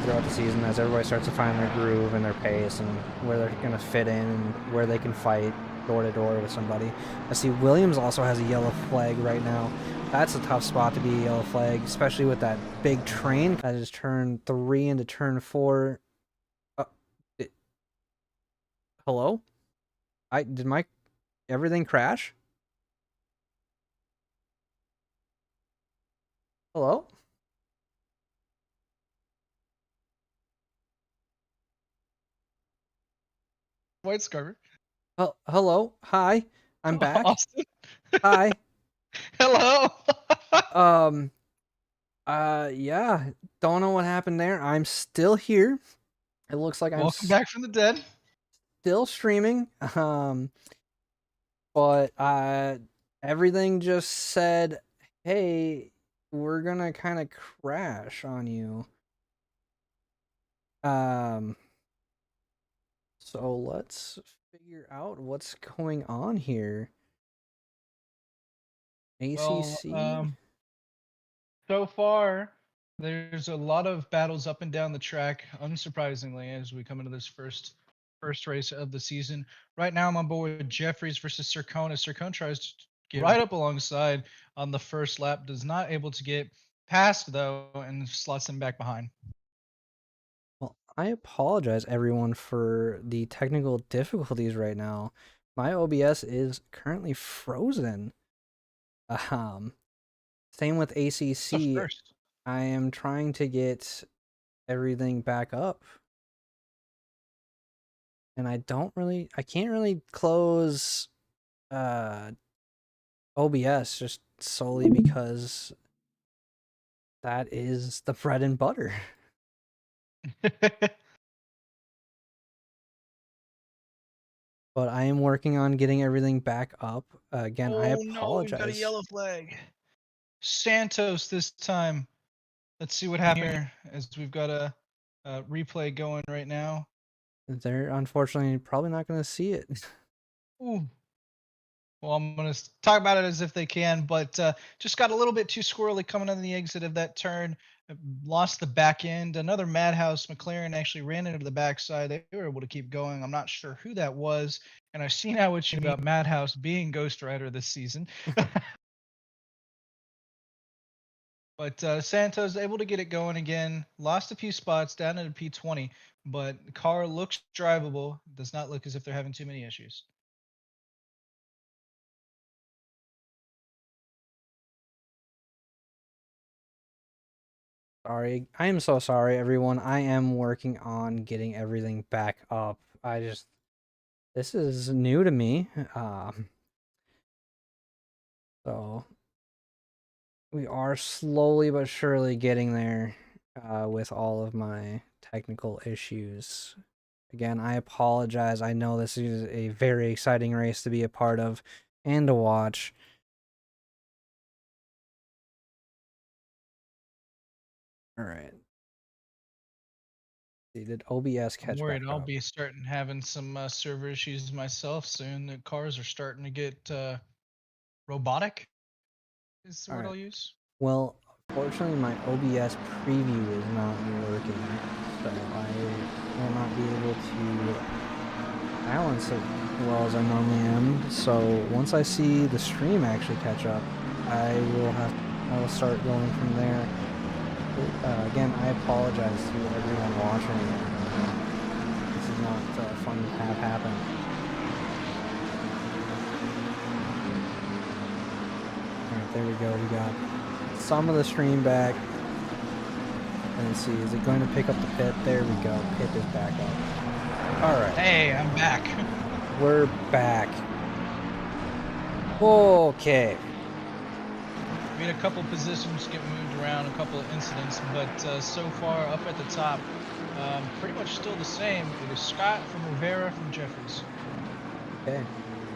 throughout the season as everybody starts to find their groove and their pace and where they're going to fit in and where they can fight door to door with somebody. I see Williams also has a yellow flag right now. That's a tough spot to be a yellow flag, especially with that big train. That is turn 3 into turn 4. Hello? Did my everything crash? Hello? White Scarver. Oh, hello. Hi. I'm back. Austin. Hi. Hello. Yeah. Don't know what happened there. I'm still here. It looks like I'm welcome back from the dead. Still streaming. But everything just said, "Hey, we're gonna kind of crash on you." So let's figure out what's going on here. ACC. Well, So far, there's a lot of battles up and down the track, unsurprisingly, as we come into this first race of the season. Right now, I'm on board with Jeffries versus Sircone. As Sircone tries to get right up alongside on the first lap, does not able to get past though, and slots him back behind. Well, I apologize everyone for the technical difficulties right now. My OBS is currently frozen. Same with The ACC. first. I am trying to get everything back up. And I can't really close OBS just solely because that is the bread and butter. But I am working on getting everything back up. Again, I Oh no, we've got a apologize. yellow flag. Santos this time. Let's see what happened here, as we've got a replay going right now. They're unfortunately probably not going to see it. Ooh. Well, I'm going to talk about it as if they can, but just got a little bit too squirrely coming on the exit of that turn. Lost the back end. Another Madhouse McLaren actually ran into the backside. They were able to keep going. I'm not sure who that was. And I've seen how it's about Madhouse being Ghost Rider this season. But Santos able to get it going again. Lost a few spots down at a P20, but the car looks drivable. Does not look as if they're having too many issues. Sorry. I am so sorry, everyone. I am working on getting everything back up. This is new to me. So we are slowly but surely getting there with all of my technical issues. Again, I apologize. I know this is a very exciting race to be a part of and to watch. All right. Did OBS catch I'm worried back I'll up? be starting having some server issues myself soon. The cars are starting to get robotic, is the All word right. I'll use. Well, fortunately, my OBS preview is not working, so I will not be able to balance it well as I normally am. So once I see the stream actually catch up, I will start going from there. Again, I apologize to everyone watching. This is not fun to have happen. Alright, there we go. We got some of the stream back. And let's see, is it going to pick up the pit? There we go. Pit is back up. Alright. Hey, I'm back. We're back. Okay. We had a couple positions get moved around, a couple of incidents, but so far up at the top, pretty much still the same. It is Scott from Rivera from Jeffries. Okay.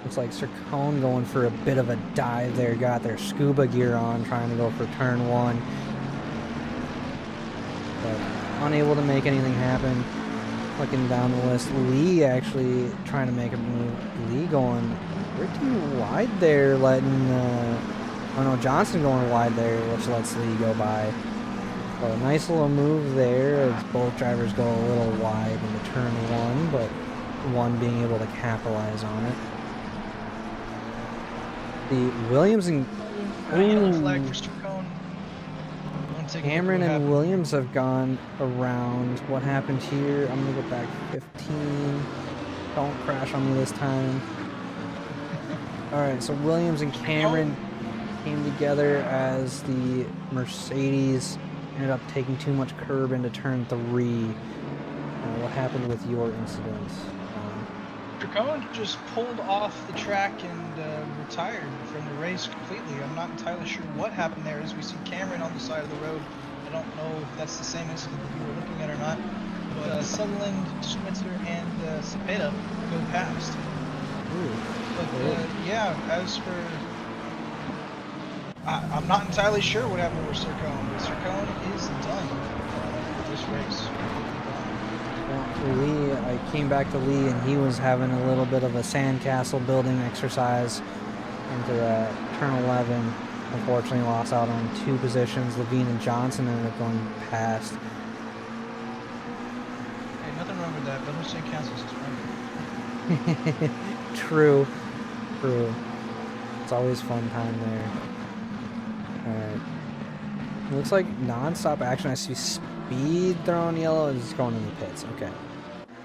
Looks like Sircone going for a bit of a dive there. Got their scuba gear on, trying to go for turn one. But unable to make anything happen. Looking down the list, Lee actually trying to make a move. Lee going pretty wide there, letting oh no, Johnson going wide there, which lets Lee go by. So a nice little move there as both drivers go a little wide into turn one, but one being able to capitalize on it. The Williams and Yellow flag for Sircone. Cameron and Williams have gone around. What happened here? I'm gonna go back 15. Don't crash on me this time. Alright, so Williams and Cameron came together as the Mercedes ended up taking too much curb into turn 3. What happened with your incident? Sircone just pulled off the track and retired from the race completely. I'm not entirely sure what happened there, as we see Cameron on the side of the road. I don't know if that's the same incident that you were looking at or not, but Sutherland, Schmitzer, and Cepeda go past. Ooh. But yeah, as for... I'm not entirely sure what happened with Sircone, but Sircone is done with this race. Well, Lee, I came back to Lee and he was having a little bit of a sandcastle building exercise into turn 11. unfortunately lost out on 2 positions. Levine and Johnson ended up going past. Hey, nothing wrong with that. But St. Council's is fun. True. It's always fun time there. Alright. Looks like non-stop action. I see speed throwing yellow is going in the pits. Okay.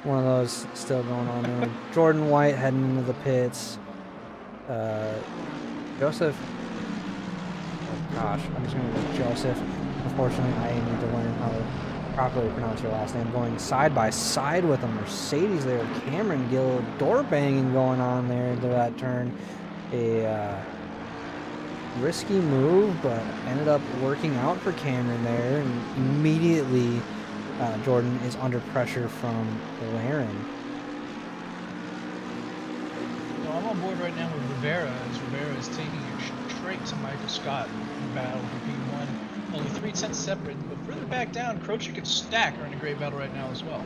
One of those still going on there. Jordan White heading into the pits. Joseph. Oh gosh, I'm just going to go Joseph. Unfortunately, I need to learn how to properly pronounce your last name. Going side by side with a Mercedes there. Cameron Gill, door banging going on there into that turn. A risky move, but ended up working out for Cameron there. And immediately, Jordan is under pressure from Laren. So I'm on board right now with Rivera, as Rivera is taking it straight to Michael Scott in battle for P1. Only 3 tenths separate, but further back down, Krochik and Stack are in a great battle right now as well.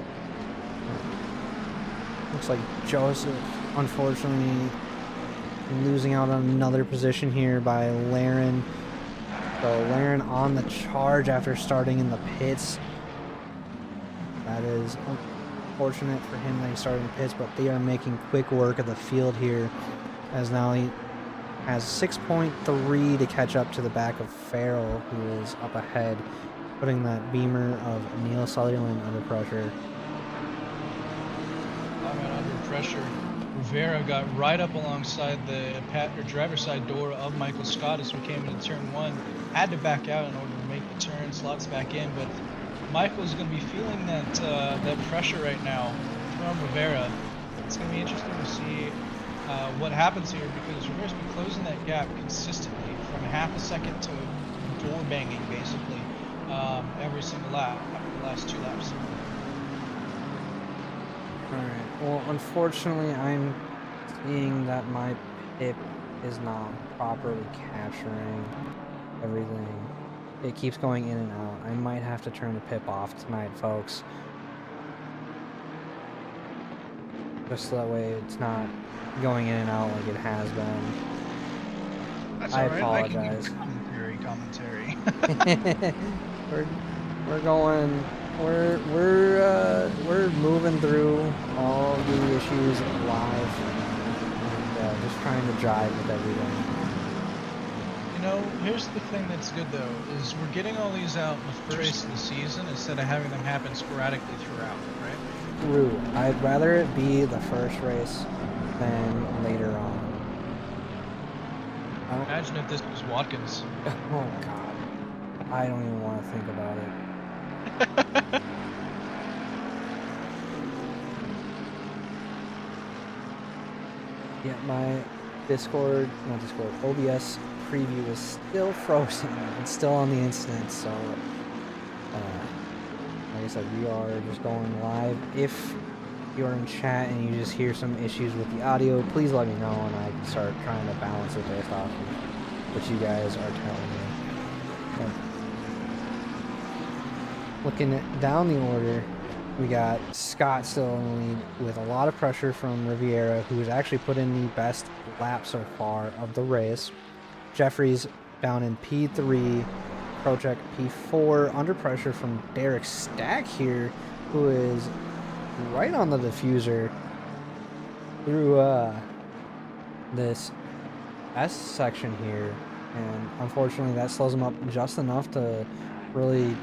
Looks like Joseph, unfortunately, losing out on another position here by Laren. So Laren on the charge after starting in the pits. That is unfortunate for him that he started in the pits, but they are making quick work of the field here, as now he has 6.3 to catch up to the back of Farrell, who is up ahead, putting that Beamer of Neil Sutherland under pressure. Under pressure. Rivera got right up alongside the driver's side door of Michael Scott as we came into turn 1. Had to back out in order to make the turn, slots back in, but Michael's going to be feeling that pressure right now from Rivera. It's going to be interesting to see what happens here, because Rivera's been closing that gap consistently from half a second to door banging basically every single lap after the last 2 laps. Alright, well, unfortunately, I'm seeing that my pip is not properly capturing everything. It keeps going in and out. I might have to turn the pip off tonight, folks. Just so that way it's not going in and out like it has been. That's I all right. apologize. I can give commentary. We're moving through all the issues live and just trying to jive with everything. You know, here's the thing that's good though, is we're getting all these out in the first race of the season instead of having them happen sporadically throughout, right? True. I'd rather it be the first race than later on. Imagine if this was Watkins. Oh god. I don't even want to think about it. Yeah, my OBS preview is still frozen. It's still on the instance, so like I said, we are just going live. If you're in chat and you just hear some issues with the audio, please let me know and I can start trying to balance it based off of what you guys are telling me. But looking down the order, we got Scott still in the lead with a lot of pressure from Riviera, who has actually put in the best lap so far of the race. Jeffries down in P3, Krochek P4, under pressure from Derek Stack here, who is right on the diffuser through this S section here, and unfortunately that slows him up just enough to really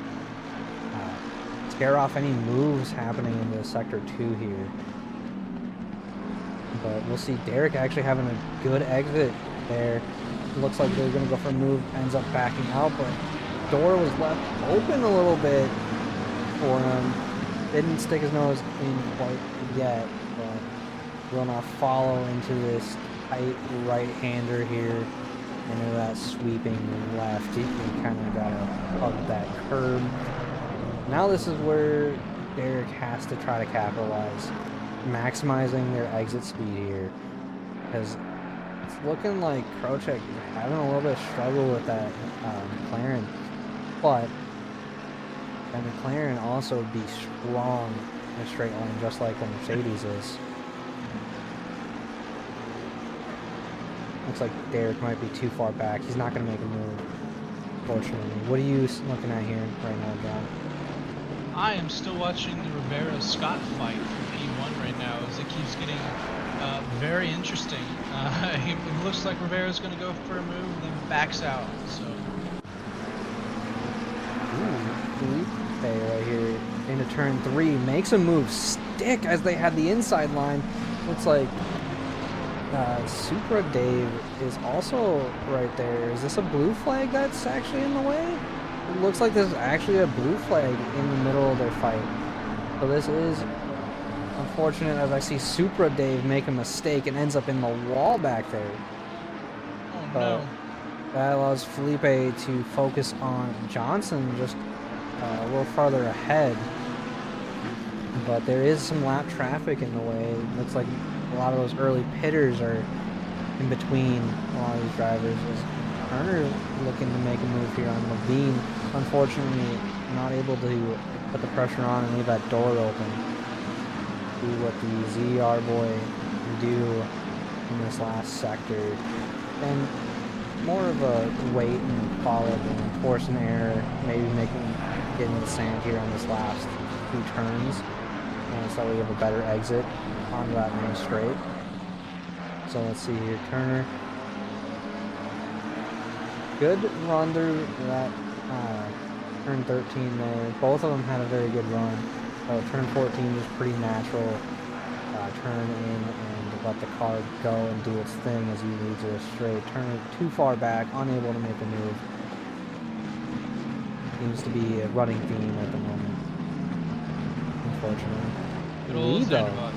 scare off any moves happening into Sector 2 here. But we'll see Derek actually having a good exit there. Looks like they're going to go for a move, ends up backing out, but door was left open a little bit for him. Didn't stick his nose in quite yet, but will not follow into this tight right-hander here, into that sweeping left. He kind of got to hug that curb. Now this is where Derek has to try to capitalize, maximizing their exit speed here, because it's looking like Krochek having a little bit of struggle with that McLaren, but that McLaren also be strong in a straight line just like the Mercedes is. Looks like Derek might be too far back. He's not going to make a move, fortunately. What are you looking at here right now, John? I am still watching the Rivera-Scott fight for P1 right now as it keeps getting very interesting. It looks like Rivera's going to go for a move and then backs out. So. Ooh, Felipe right here into turn 3. Makes a move stick as they had the inside line. Looks like Supra Dave is also right there. Is this a blue flag that's actually in the way? It looks like this is actually a blue flag in the middle of their fight. So this is unfortunate as I see Supra Dave make a mistake and ends up in the wall back there. Oh But no. that allows Felipe to focus on Johnson just a little farther ahead. But there is some lap traffic in the way. It looks like a lot of those early pitters are in between a lot of these drivers. Is Turner looking to make a move here on Levine. Unfortunately, not able to put the pressure on and leave that door open. Do what the ZR boy can do in this last sector. And more of a wait and follow than force an error, maybe getting the sand here on this last 2 turns. So we have a better exit onto that main straight. So let's see here, Turner. Good run through that turn 13 there. Both of them had a very good run. Turn 14 was pretty natural. Turn in and let the car go and do its thing as he leads it straight. Turn too far back, unable to make a move. Seems to be a running theme at the moment, unfortunately. Good old Lee, though, Zandvoort.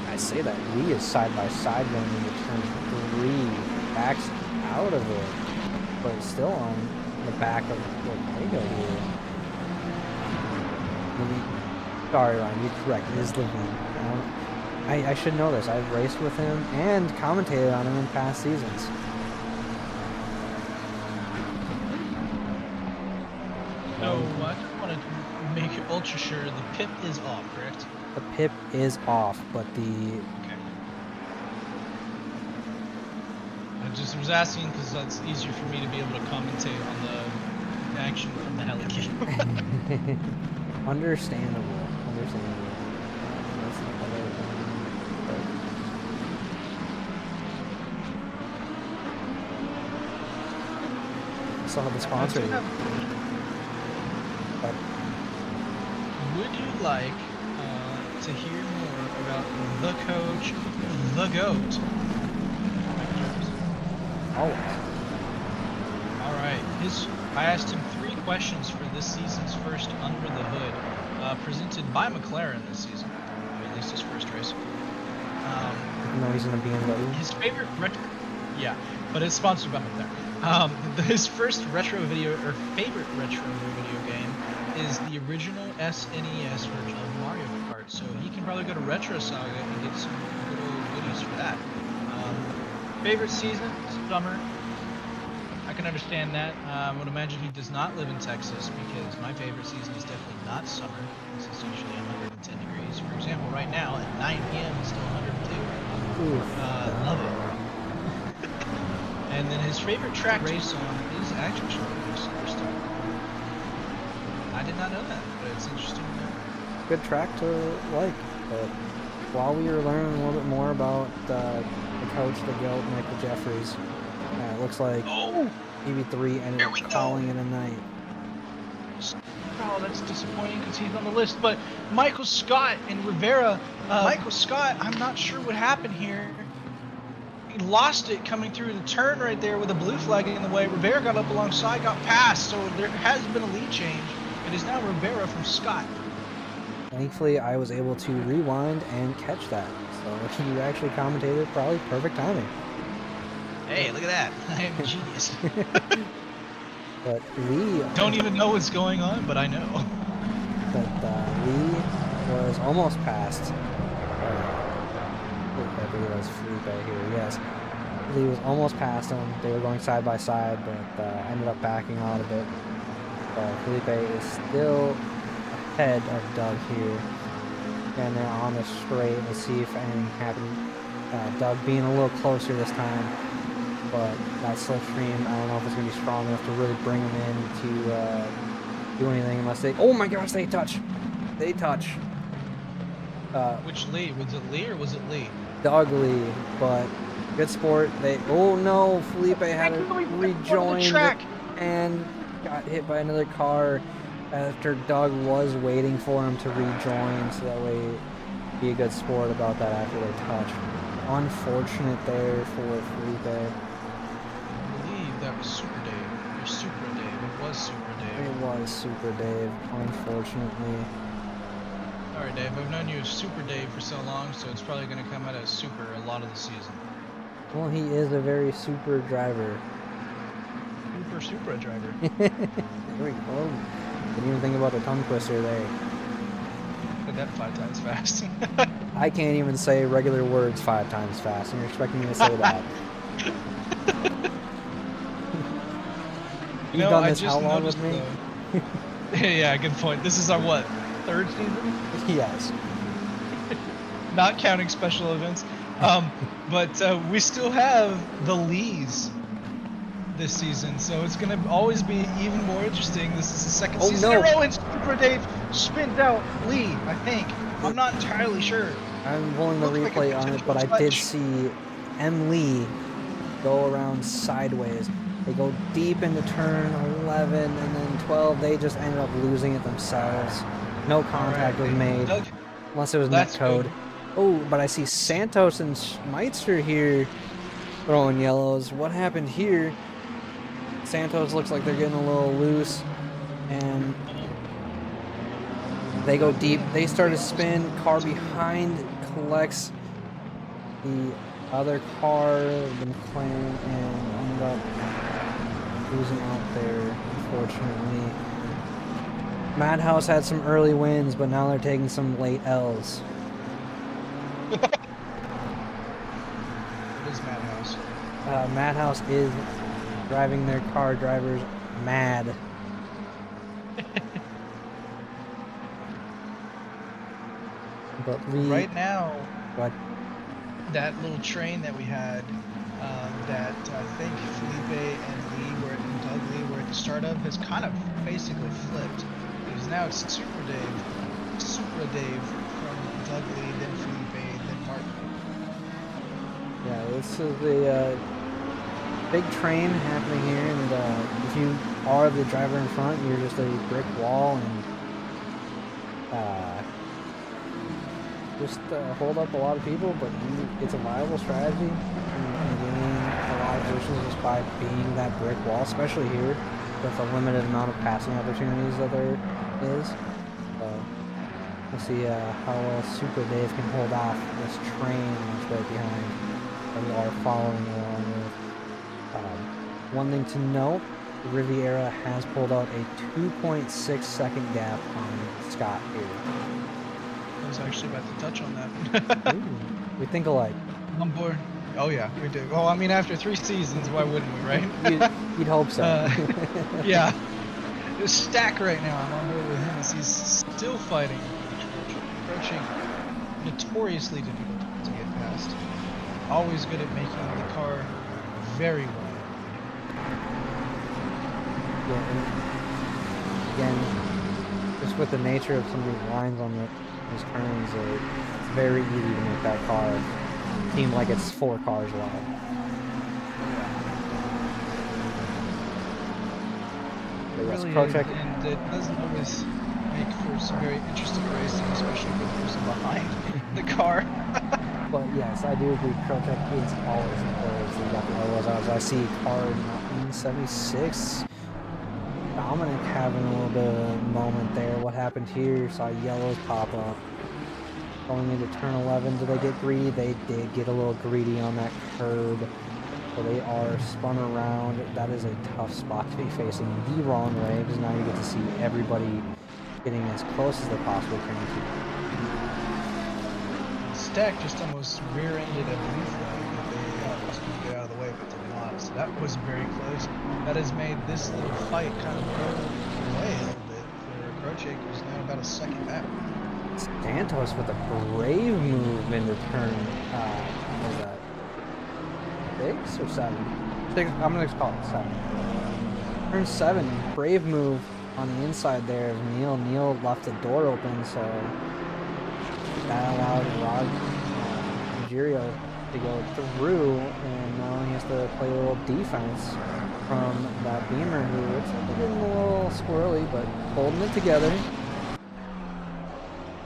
I say that Lee is side by side going into turn 3, backs out of it, but still on the back of Ortega here. Sorry, Ryan, you're correct. It is Levine. I should know this. I've raced with him and commentated on him in past seasons. So I just want to make it ultra sure the pip is off, correct? The pip is off, but the... Okay. I just was asking because that's easier for me to be able to commentate on the action from the heli. Understandable. Understandable. That's the other one. Saw the sponsor. But Would you like to hear more about the coach, the GOAT? always. All right. I asked him 3 questions for this season's first Under the Hood, presented by McLaren this season, or at least his first race. Even though he's in a BMW. His favorite retro, yeah, but it's sponsored by McLaren. His first retro video or favorite retro video game is the original SNES version of Mario Kart. So he can probably go to Retro Saga and get some good old goodies for that. Favorite season, summer. I can understand that. I would imagine he does not live in Texas because my favorite season is definitely not summer. This is usually 110 degrees. For example, right now at 9 p.m. it's still 102. Love it. And then his favorite track to race on is actually Silverstone. I did not know that, but it's interesting to know. Good track to like. But while we were learning a little bit more about the coach, the GOAT, Michael Jeffries, it looks like EV3 ended up calling it a night. Oh, that's disappointing because he's on the list. But Michael Scott and Rivera. Michael Scott, I'm not sure what happened here. He lost it coming through the turn right there with a blue flag in the way. Rivera got up alongside, got past, so there has been a lead change. It is now Rivera from Scott. Thankfully, I was able to rewind and catch that. So you actually commentated, probably perfect timing. Hey, look at that. I am a genius. But Lee... Don't even know what's going on, but I know. But Lee was almost past... I believe that was Felipe here, yes. Lee was almost past him. They were going side by side, but ended up backing out a bit. Felipe is still ahead of Doug here. And they're on the straight. Let's see if anything happens. Doug being a little closer this time, but that slipstream, I don't know if it's going to be strong enough to really bring him in to do anything unless they... Oh my gosh, they touch. They touch. Which Lee? Was it Lee or was it Lee? Doug Lee, but good sport. They... Oh no, Felipe had to rejoin and got hit by another car after Doug was waiting for him to rejoin, so that way be a good sport about that after they touch. Unfortunate there for Felipe. I believe that was Super Dave. Or Super Dave. It was Super Dave. It was Super Dave, unfortunately. Alright, Dave. I've known you as Super Dave for so long, so it's probably going to come out as Super a lot of the season. Well, he is a very super driver. Super driver. There we go. Didn't even think about the tongue twister there. Did that 5 times fast. I can't even say regular words 5 times fast, and you're expecting me to say that. You've done this how long with me? Yeah, good point. This is our, what, 3rd season? Yes. Not counting special events. But we still have the Lees this season, so it's going to always be even more interesting. This is the second season in a row, and Super Dave spins out Lee, I think. I'm not entirely sure. I'm pulling the replay on it, but I did see M. Lee go around sideways. They go deep into turn 11 and then 12. They just ended up losing it themselves. No contact was made, unless it was netcode. Oh, but I see Santos and Schmeitzer here throwing yellows. What happened here? Santos looks like they're getting a little loose, and they go deep. They start to spin. Car behind collects the other car, the McLaren, and ended up losing out there, unfortunately. Madhouse had some early wins, but now they're taking some late L's. It is Madhouse. Madhouse is driving their car drivers mad. But Lee, right now, what? that little train that we had, that I think Felipe and Doug Lee were at the start of, has kind of basically flipped. Because now it's Super Dave from Doug Lee, then Felipe, then Martin. Yeah, this is the big train happening here, and if you are the driver in front, you're just a brick wall, and just hold up a lot of people, but it's a viable strategy. You can gain a lot of positions just by being that brick wall, especially here with a limited amount of passing opportunities that there is. We'll see how well Super Dave can hold off this train that's right behind that we are following along with. One thing to note, Riviera has pulled out a 2.6 second gap on Scott here. I was actually about to touch on that. Ooh, we think alike. On board. Oh yeah, we do. Well, I mean, after 3 seasons, why wouldn't we, right? You'd hope so. Yeah. There's Stack right now. I'm on board with him as he's still fighting. Approaching notoriously difficult to get past. Always good at making the car very wide. Yeah, again, just with the nature of some of these lines on these turns, it's very easy to make that car seem like it's 4 cars wide. It really is, and it doesn't always make for some very interesting racing, especially with the person behind the car. But yes, I do agree. Crowcheck is always in place. We got the levels out. I see car 76. Dominic having a little bit of a moment there. What happened here? Saw yellows pop up. Going into turn 11, did they get greedy? They did get a little greedy on that curb. So they are spun around. That is a tough spot to be facing the wrong way, because now you get to see everybody getting as close as they possibly can to. Stack just almost rear-ended a blue flag that they thought was going to get out of the way, but did not. So that was very close. That has made this little fight kind of go away a little bit for Crochet, who's now about a second back. Santos with a brave move into turn what is that? 6 or 7? 6, I'm gonna call it 7. Turn 7, brave move on the inside there of Neil. Neil left the door open, so that allowed Rod Girio to go through, and now he has to play a little defense from that Beamer, who looks like he's getting a little squirrely, but holding it together.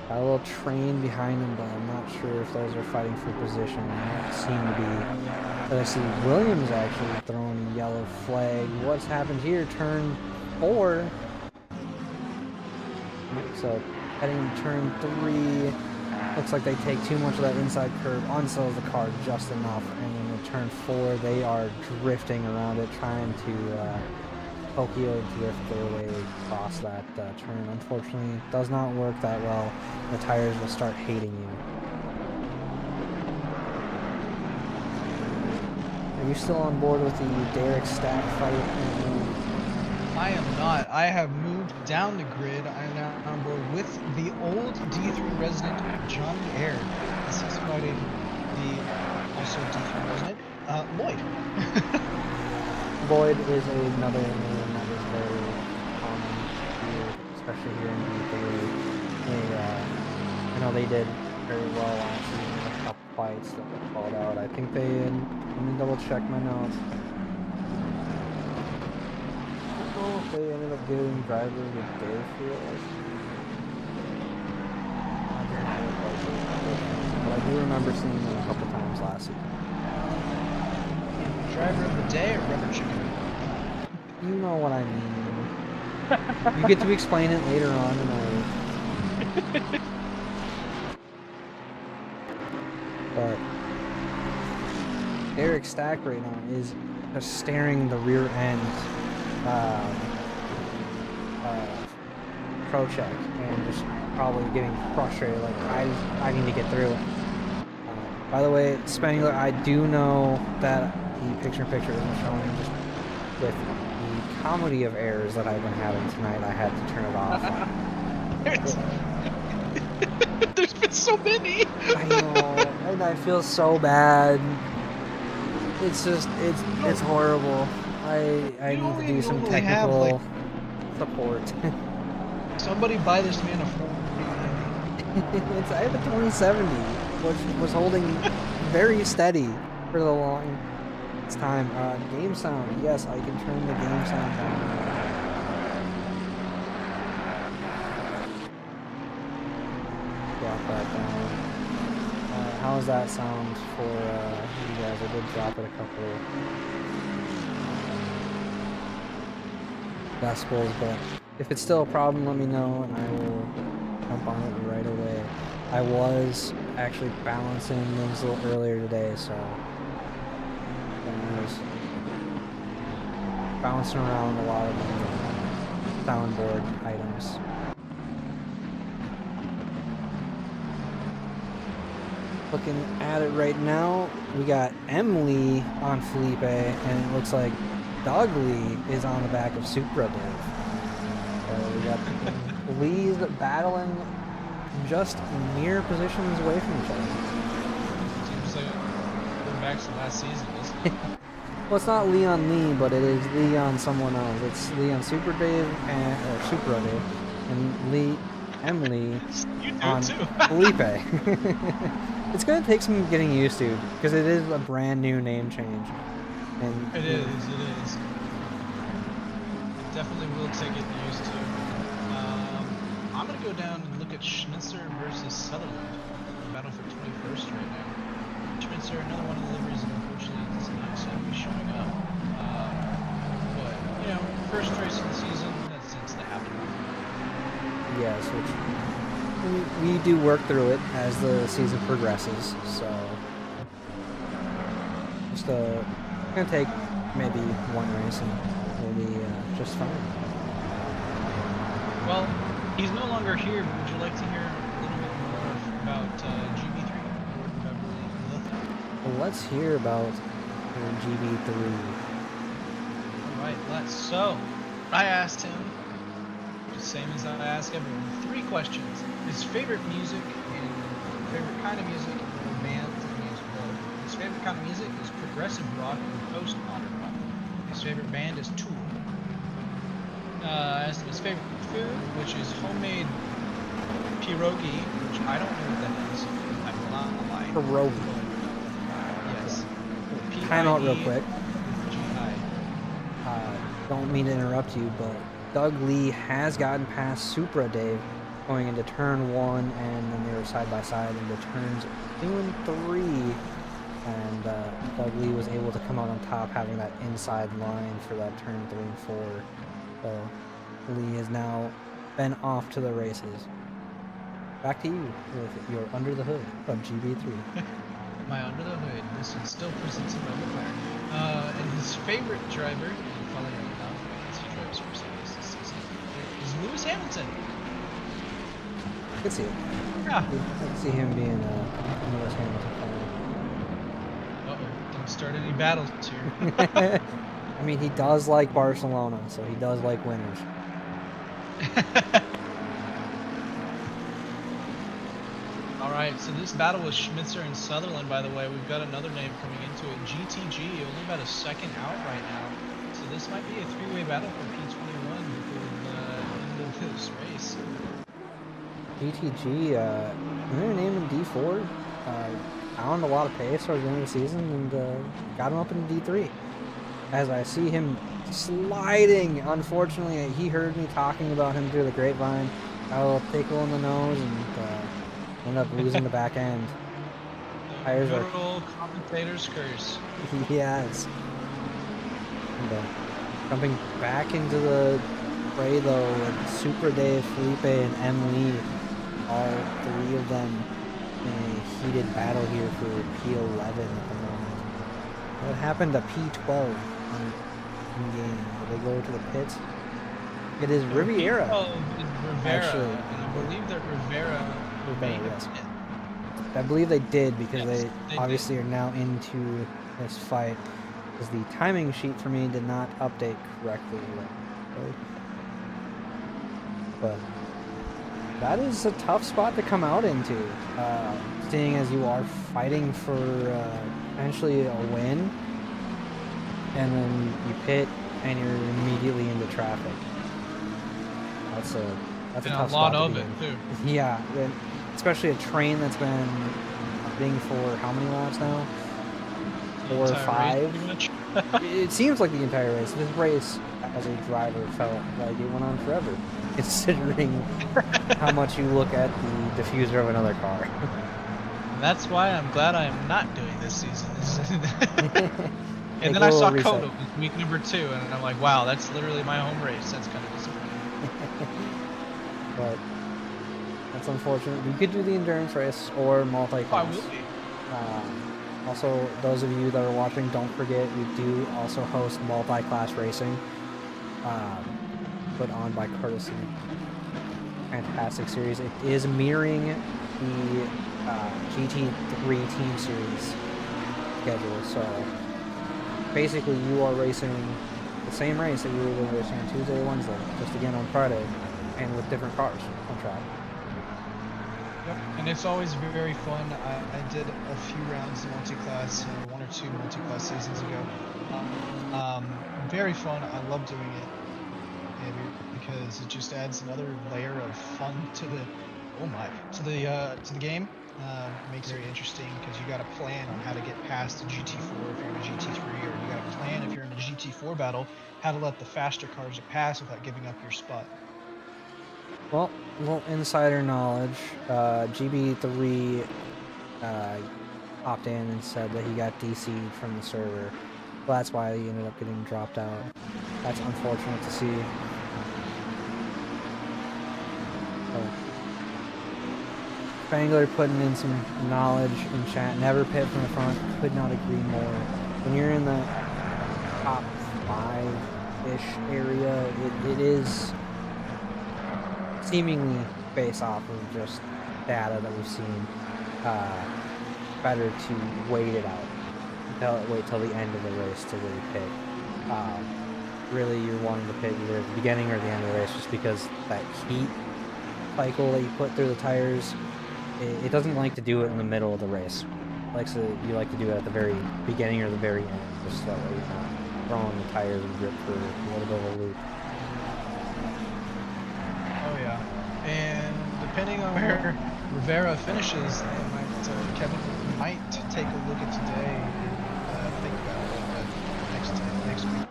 Got a little train behind him, but I'm not sure if those are fighting for position. They don't seem to be. But I see Williams actually throwing a yellow flag. What's happened here? Turn 4. So heading to turn 3. Looks like they take too much of that inside curve, unsettles the car just enough, and then in turn 4 they are drifting around it, trying to Tokyo drift their way across that turn. Unfortunately, it does not work that well. The tires will start hating you. Are you still on board with the Derek Stack fight? I am not. I have moved down the grid. I am now on board with the old D3 resident, Johnny Air. This is fighting the also D3 resident, Lloyd. Lloyd is another name that is very common here, especially here in D3. I know they did very well last season in a couple fights that were called out. I think they, let me double check my notes. They ended up giving drivers a day field. But I do remember seeing them a couple times last season. Driver of the day or rubber chicken? You know what I mean. You get to explain it later on tonight. But Eric Stack right now is just staring the rear end pro check and just probably getting frustrated, like I need to get through it. By the way, Spanier, I do know that the picture-in-picture isn't showing. Just with the comedy of errors that I've been having tonight, I had to turn it off. There's been so many. I know, and I feel so bad. It's just, it's horrible. I need to do some technical support. Somebody buy this man a 490. I have a 2070, which was holding very steady for the longest time. Game sound, yes, I can turn the game sound down. Drop that down. How's that sound for you guys? I did drop it a couple decibels, but if it's still a problem, let me know and I will jump on it right away. I was actually balancing things a little earlier today, so I was bouncing around a lot of the soundboard items. Looking at it right now, we got Emily on Felipe, and it looks like Dougley is on the back of Supra Dave. So we got Lee's battling just mere positions away from each other. Seems like going back to last season. Well, it's not Leon Lee, but it is Leon someone else. It's Leon Super Dave or Supra Dave, and Lee Emily on Felipe. It's gonna take some getting used to because it is a brand new name change. And It is. Definitely will take it used to. I'm gonna go down and look at Schmitzer versus Sutherland. Battle for 21st right now. Schmitzer, another one of the liveries, unfortunately does not seem to be showing up. But you know, first race of the season, that tends to happen. yes, which we do work through it as the season progresses. So just gonna take maybe one race and we'll be just fine. Well, he's no longer here, but would you like to hear a little bit more about GB3? Well, let's hear about GB3. Alright, so I asked him, the same as I ask everyone, 3 questions. His favorite music and favorite kind of music and band and his favorite kind of music is progressive rock and postmodern rock. His favorite band is Tool. As to his favorite food, which is homemade pierogi, which I don't know what that is. I will not lie. Pierogi. Yes. Time out real quick. G-I. Don't mean to interrupt you, but Doug Lee has gotten past Supra Dave going into turn 1, and then they were side by side into turns 2 and 3. And Doug Lee was able to come out on top, having that inside line for that turn 3 and 4. So Lee has now been off to the races. Back to you with your Under the Hood of GB3. My Under the Hood. This one still presents him over fire. And his favorite driver, you probably know enough because he drives Mercedes this season, is Lewis Hamilton. I can see it. Yeah. I can see him being Lewis Hamilton fan. Uh-oh. Don't start any battles here. I mean, he does like Barcelona, so he does like winners. All right, so this battle was Schmitzer and Sutherland, by the way. We've got another name coming into it. GTG, only about a second out right now. So this might be a three-way battle for P21 before the end of this race. GTG, they're naming D4. Found a lot of pace towards the end of the season and got him up in D3. As I see him sliding, unfortunately, he heard me talking about him through the grapevine. Got a little tickle in the nose and ended up losing the back end. Tires Good are... old commentator's curse. Yes. And, jumping back into the fray though with Super Dave, Felipe, and M. Lee. All three of them in a heated battle here for P11 at the moment. What happened to P12 in game? Did they go to the pits? It is Riviera. Oh, it's Rivera. Actually. And I believe that Rivera made a yes. pit. I believe they did because Yes, they they obviously are now into this fight. Because the timing sheet for me did not update correctly. But that is a tough spot to come out into, seeing as you are fighting for potentially a win, and then you pit and you're immediately into traffic. That's a And tough a lot spot of to it, be in. too. Yeah, and especially a train that's been being for how many laps now? The 4 or entire 5? race, pretty much. It seems like the entire race. This race, as a driver, felt like it went on forever, considering how much you look at the diffuser of another car. That's why I'm glad I am not doing this season. And Take then a I little saw reset. Coda week number 2, and I'm like, wow, that's literally my home race. That's kind of disappointing. But that's unfortunate. We could do the endurance race or Oh, I multi-class. will be. Also, those of you that are watching, don't forget we do also host multi-class racing, put on by Courtesy. Fantastic series. It is mirroring the GT3 Team Series schedule. So basically, you are racing the same race that you were racing on Tuesday or Wednesday, just again on Friday, and with different cars on track. Yep, and it's always very fun. I did a few rounds of multi-class, 1 or 2 multi-class seasons ago. Very fun. I love doing it because it just adds another layer of fun to the to the game. Makes it very interesting because you got to plan on how to get past the GT4 if you're in a GT3, or you got to plan if you're in a GT4 battle how to let the faster cars pass without giving up your spot. Well, a little insider knowledge. GB3 hopped in and said that he got DC'd from the server. Well, that's why he ended up getting dropped out. That's unfortunate to see. Spangler putting in some knowledge in chat. Never pit from the front. Could not agree more. When you're in the top 5-ish area, it is seemingly based off of just data that we've seen, better to wait it out. Wait till the end of the race to really pit. Really, you're wanting to pit either at the beginning or the end of the race, just because that heat cycle that you put through the tires, it doesn't like to do it in the middle of the race. likes to you like to do it at the very beginning or the very end, just that way you're not throwing the tires and grip for a little bit of a loop. Oh yeah, and depending on where Rivera finishes, Kevin might take a look at today and think about it next week.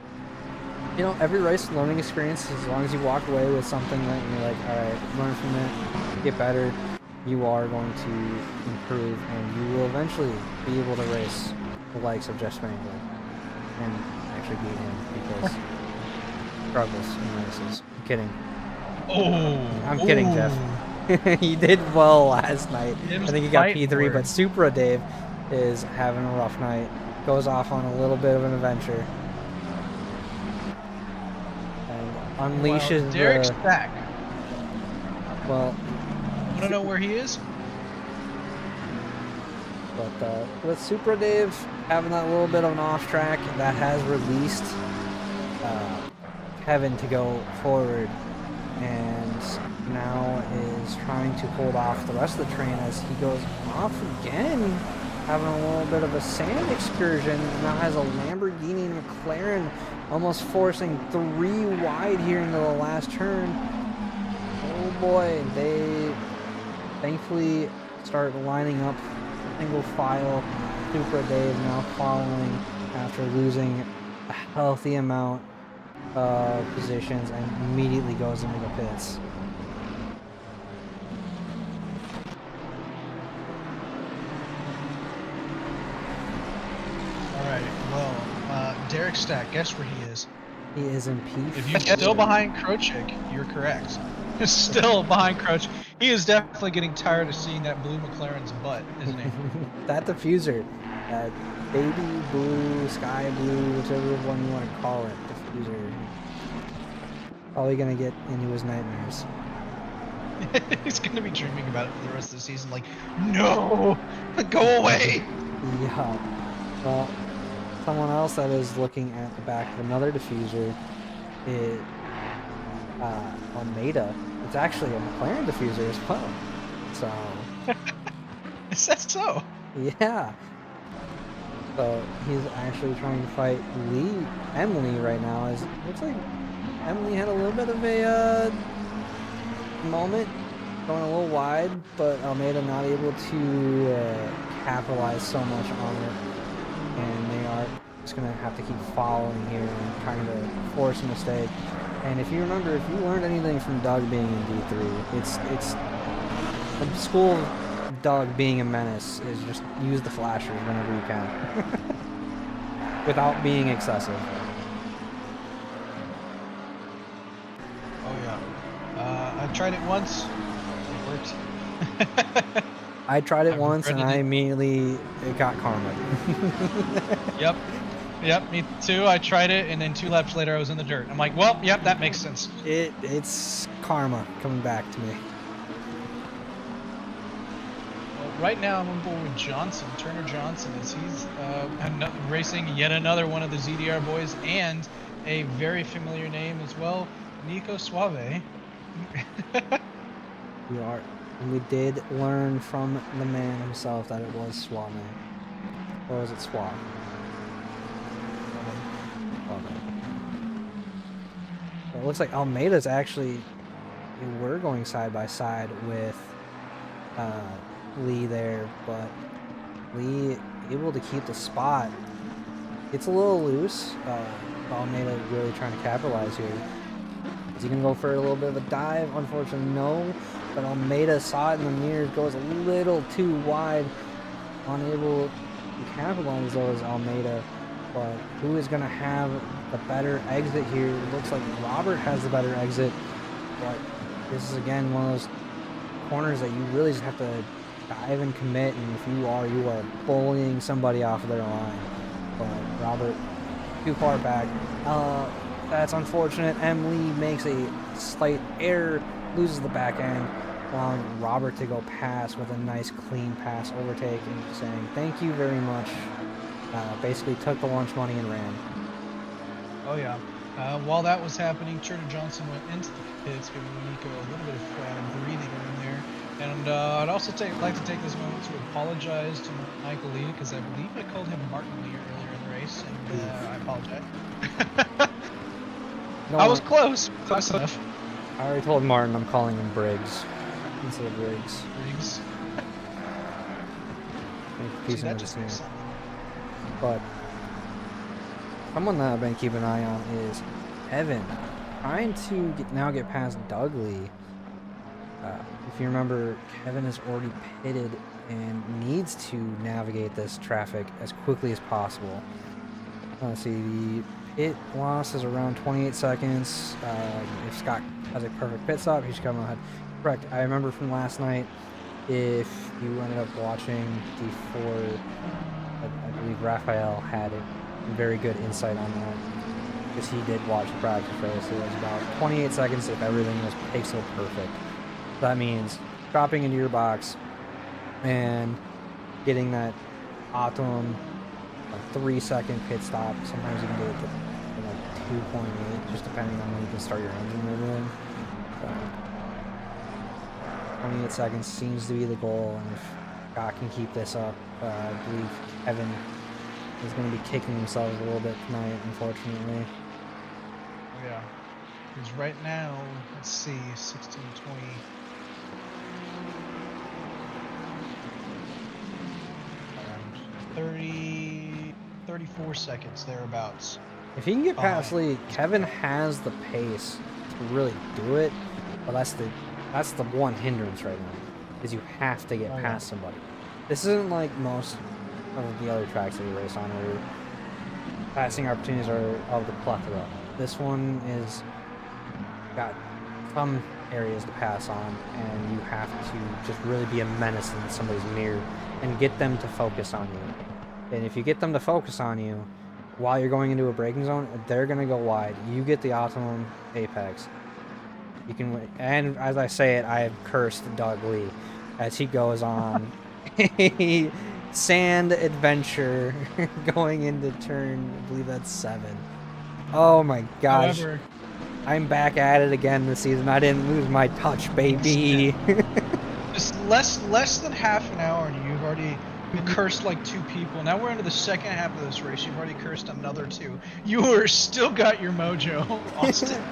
You know, every race learning experience, as long as you walk away with something that you're like, all right, learn from it, get better, you are going to improve, and you will eventually be able to race the likes of Jeff Spangler and actually beat him because struggles in races. I'm kidding. I'm kidding, Jeff. He did well last night. I think he got P3, but Supra Dave is having a rough night. Goes off on a little bit of an adventure. And unleashes Derek Stack. Well, want to know where he is? But with Supra Dave having that little bit of an off track, that has released Kevin to go forward, and now is trying to hold off the rest of the train as he goes off again, having a little bit of a sand excursion. Now has a Lamborghini and McLaren almost forcing 3 wide here into the last turn. Oh boy, they thankfully start lining up single file. Supra Dave now following after losing a healthy amount of positions and immediately goes into the pits. Alright, well, Derek Stack, guess where he is? He is in P4. If you're still behind Krochik, you're correct. He's still behind Krochik. He is definitely getting tired of seeing that blue McLaren's butt, isn't he? That diffuser, that baby blue, sky blue, whichever one you want to call it, diffuser. Probably gonna get into his nightmares. He's gonna be dreaming about it for the rest of the season. Like, no, go away. Yeah. Well, someone else that is looking at the back of another diffuser is Almeida. It's actually a McLaren diffuser as well. So. Is that so? Yeah. So he's actually trying to fight Emily right now. As it looks like Emily had a little bit of a moment, going a little wide, but Almeida not able to capitalize so much on it, and they are just gonna have to keep following here and trying to force a mistake. And if you remember, if you learned anything from Doug being in D3, it's the school of Doug being a menace is just use the flashers whenever you can, without being excessive. Oh yeah. I tried it once. It worked. I tried it once and I immediately got karma. Yep, me too. I tried it, and then 2 laps later, I was in the dirt. I'm like, well, yep, that makes sense. It's karma coming back to me. Well, right now, I'm on board with Johnson, Turner Johnson, as he's racing yet another one of the ZDR boys, and a very familiar name as well, Nico Suave. We did learn from the man himself that it was Suave. Or was it Suave? It looks like Almeida's actually, we're going side by side with Lee there, but Lee able to keep the spot. It's a little loose. Almeida really trying to capitalize here. Is he gonna go for a little bit of a dive? Unfortunately, no. But Almeida saw it in the mirrors, goes a little too wide. Unable to capitalize though is Almeida. But who is going to have the better exit here? It looks like Robert has the better exit. But this is, again, one of those corners that you really just have to dive and commit. And if you are bullying somebody off of their line. But Robert, too far back. That's unfortunate. Emily makes a slight error, loses the back end, allowing Robert to go past with a nice clean pass overtake and saying thank you very much. Basically took the lunch money and ran. Oh yeah. While that was happening, Turner Johnson went into the pits, giving Nico a little bit of breathing room there. And And I'd also like to take this moment to apologize to Michael Lee, because I believe I called him Martin Lee earlier in the race, and I apologize. No, I was close enough. I already told Martin I'm calling him Briggs instead of Briggs. Briggs. Piece See, that of just medicine. makes sense. But someone that I've been keeping an eye on is Evan, trying to now get past Doug Lee. If you remember, Kevin is already pitted and needs to navigate this traffic as quickly as possible. Let's see, the pit loss is around 28 seconds. If Scott has a perfect pit stop, he should come ahead. Correct. I remember from last night, if you ended up watching before, I believe Raphael had a very good insight on that, because he did watch the practice race. It was about 28 seconds if everything was pixel perfect. That means dropping into your box and getting that optimum 3-second pit stop. Sometimes you can do it to like 2.8, just depending on when you can start your engine and everything. So 28 seconds seems to be the goal, and if Scott can keep this up, I believe Kevin is going to be kicking themselves a little bit tonight, unfortunately. Yeah. Because right now, let's see, 16, 20. Around 30, 34 seconds thereabouts. If he can get past Lee, Kevin has the pace to really do it, but that's the one hindrance right now, is you have to get past somebody. This isn't like most of the other tracks that we race on, where passing opportunities are of the plethora. This one is got some areas to pass on, and you have to just really be a menace in somebody's mirror and get them to focus on you. And if you get them to focus on you while you're going into a braking zone, they're going to go wide. You get the optimum apex. You can win. And as I say it, I have cursed Doug Lee as he goes on a sand adventure going into turn, I believe that's 7. Oh my gosh. However, I'm back at it again this season. I didn't lose my touch, baby. just less than half an hour, and you've already cursed like 2 people. Now we're into the second half of this race. You've already cursed another 2. You are still got your mojo, Austin.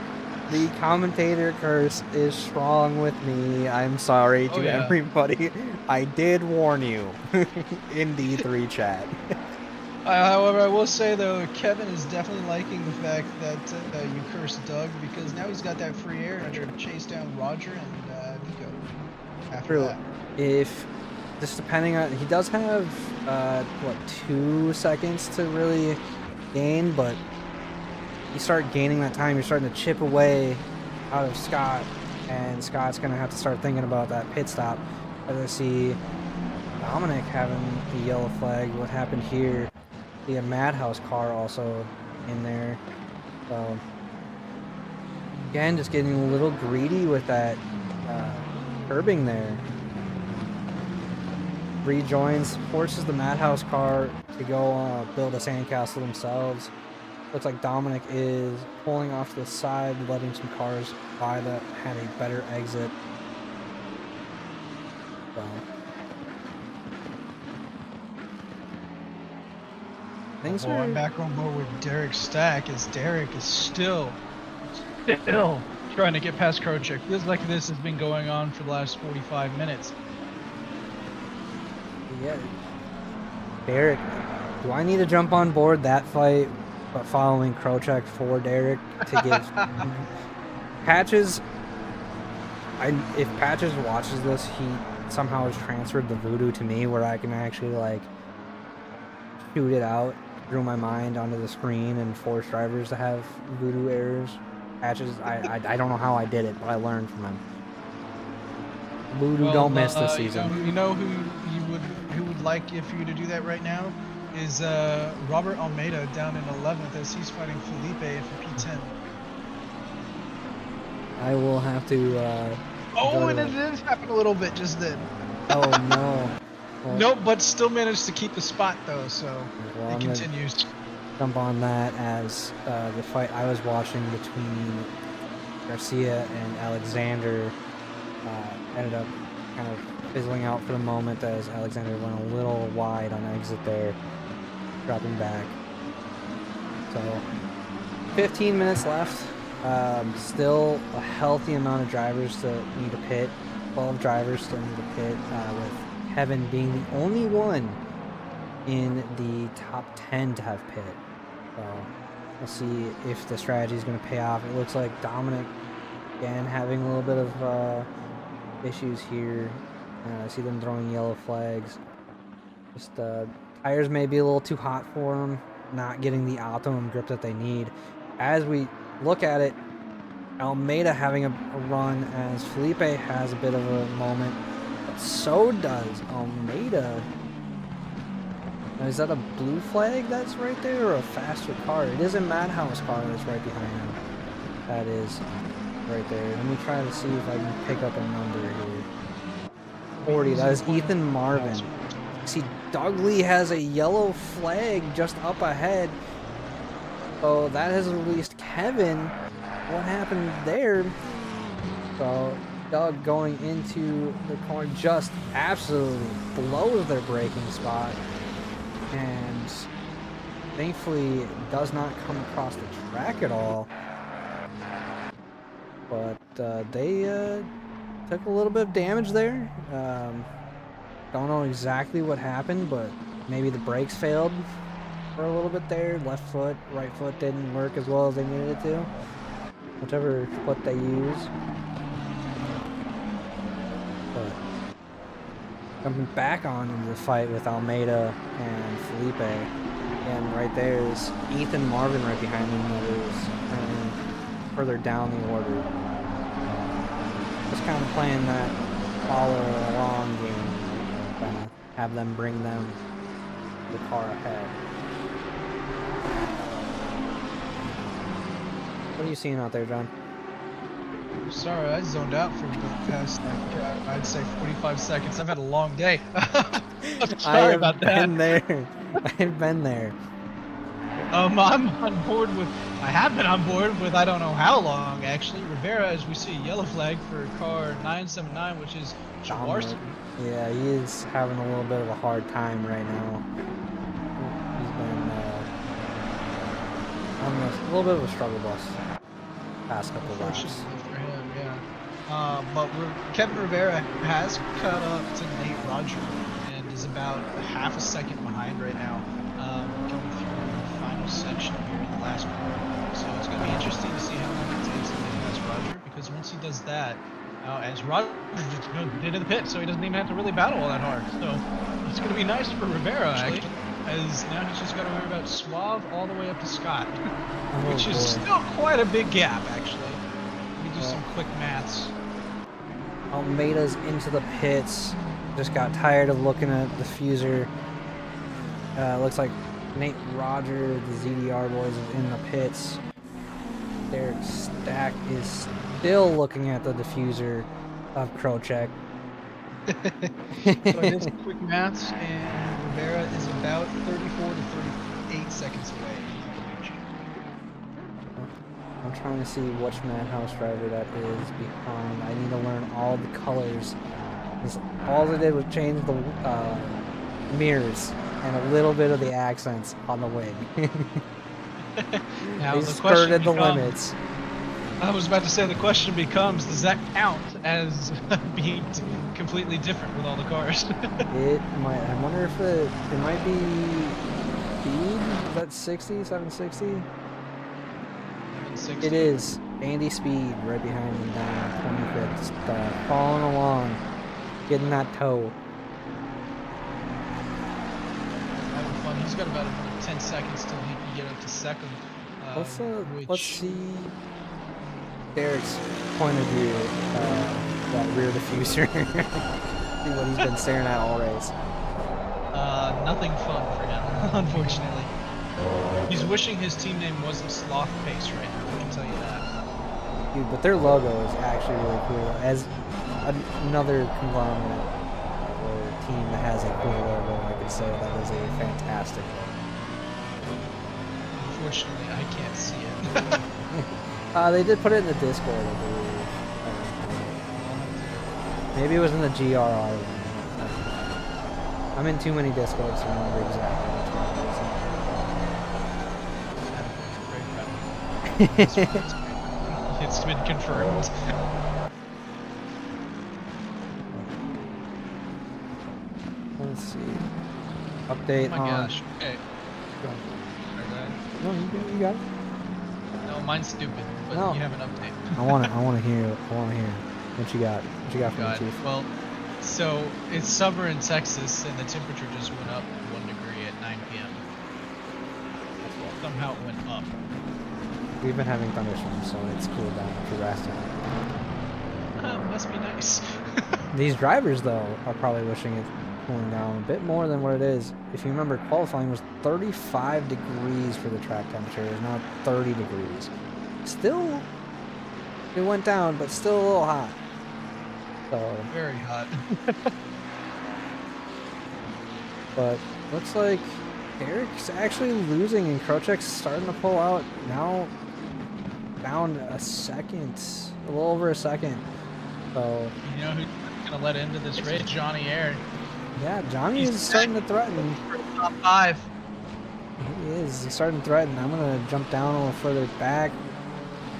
The commentator curse is strong with me. I'm sorry to everybody. I did warn you in D3 chat. However, I will say though, Kevin is definitely liking the fact that you cursed Doug, because now he's got that free air to chase down Roger and Nico. After that, if just depending on, he does have 2 seconds to really gain, but you start gaining that time, you're starting to chip away out of Scott, and Scott's gonna have to start thinking about that pit stop. As I see Dominic having the yellow flag, what happened here? The Madhouse car also in there. So again, just getting a little greedy with that curbing there. Rejoins, forces the Madhouse car to go build a sandcastle themselves. Looks like Dominic is pulling off to the side, letting some cars by that had a better exit. So things are... I'm back on board with Derek Stack, as Derek is still trying to get past Krocek. Feels like this has been going on for the last 45 minutes. Yeah. Derek, do I need to jump on board that fight, but following Krocek for Derek to give Patches? If Patches watches this, he somehow has transferred the voodoo to me, where I can actually like shoot it out through my mind onto the screen and force drivers to have voodoo errors. Patches, I don't know how I did it, but I learned from him. Voodoo don't miss this season. You know who would like if you to do that right now is Robert Almeida down in 11th, as he's fighting Felipe for P10. I will have to. And it did happen a little bit just then. Oh no. Well, Nope, but still managed to keep the spot though, so well, it continues. Jump on that as the fight I was watching between Garcia and Alexander ended up kind of fizzling out for the moment as Alexander went a little wide on exit there, dropping back. So 15 minutes left. Still a healthy amount of drivers to need to pit. 12 drivers still need to pit, with Kevin being the only one in the top 10 to have pit. So we'll see if the strategy is going to pay off. It looks like Dominic, again, having a little bit of issues here. I see them throwing yellow flags. Just tires may be a little too hot for them, not getting the optimum grip that they need. As we look at it, Almeida having a run as Felipe has a bit of a moment, but so does Almeida. Now, is that a blue flag that's right there or a faster car? It is a Madhouse car that's right behind him. That is right there. Let me try to see if I can pick up a number here. 40, that is Ethan Marvin. See, Dougley has a yellow flag just up ahead. So that has released Kevin. What happened there? So Doug going into the car just absolutely blows their braking spot. And thankfully does not come across the track at all. But they took a little bit of damage there. Don't know exactly what happened, but maybe the brakes failed for a little bit there. Left foot, right foot didn't work as well as they needed it to. Whichever foot they use. But jumping back on into the fight with Almeida and Felipe. And right there is Ethan Marvin right behind him that is further down the order. Just kind of playing that follow along game. Kind of have them bring them the car ahead. What are you seeing out there, John? Sorry, I zoned out for the past, like, I'd say 45 seconds. I've had a long day. Sorry about that. I have been there. I'm on board with, I have been on board with I don't know how long, actually. Rivera, as we see, yellow flag for car 979, which is Jaworski. Yeah, he is having a little bit of a hard time right now. He's been on a little bit of a struggle bus past couple of laps. For him, yeah. But Kevin Rivera has caught up to Nate Roger and is about half a second behind right now, going through the final section here in the last quarter. So it's going to be interesting to see how long it takes to get past Roger, because once he does that, as Roger just into the pit, so he doesn't even have to really battle all that hard. So it's going to be nice for Rivera, actually, as now he's just got to worry about Suave all the way up to Scott, which is still quite a big gap, actually. Let me do some quick maths. Almeida's into the pits. Just got tired of looking at the diffuser. Looks like Nate Roger, the ZDR boys, is in the pits. Derek Stack is still looking at the diffuser of Crowcheck. So I did some quick maths, and Rivera is about 34 to 38 seconds away from the I'm trying to see which Madhouse driver that is behind. I need to learn all the colors. All I did was change the mirrors and a little bit of the accents on the wing. Now they the skirted the limits. I was about to say, the question becomes, does that count as being completely different with all the cars? It might. I wonder if it might be speed. Is that 60, 760? 760. It is. Andy Speed right behind him down 25th. Following along. Getting that toe. Having fun. He's got about another 10 seconds till he can get up to second. Let's see Derek's point of view, that rear diffuser. See what he's been staring at all race. Nothing fun for him, unfortunately. He's wishing his team name wasn't Sloth Pace right now, I can tell you that. Dude, but their logo is actually really cool. As another conglomerate or team that has a cool logo, I could say that is a fantastic logo. Unfortunately, I can't see it. They did put it in the Discord, I believe. Maybe it was in the GRR one. I'm in too many Discords to remember exactly which one it is. It's been confirmed. Let's see. Update Oh my on. gosh. Okay. Go ahead. Sorry, go ahead. No, you got it. No, mine's stupid, but No. you have an update. I want to hear. What you got? What you got for me, God. Chief? Well, so it's summer in Texas, and the temperature just went up 1 degree at 9 p.m. Somehow it went up. We've been having thunderstorms, so it's cooled down drastically. Must be nice. These drivers, though, are probably wishing it's cooling down a bit more than what it is. If you remember, qualifying was 35 degrees for the track temperature. It's now 30 degrees. Still, it went down, but still a little hot. So, Very hot. but looks like Eric's actually losing, and Krocek's starting to pull out. Now, down a second, a little over a second. So, You know who's gonna let into this race? Johnny Air. yeah, Johnny is starting to threaten. Top 5. He is. He's starting to threaten. I'm going to jump down a little further back,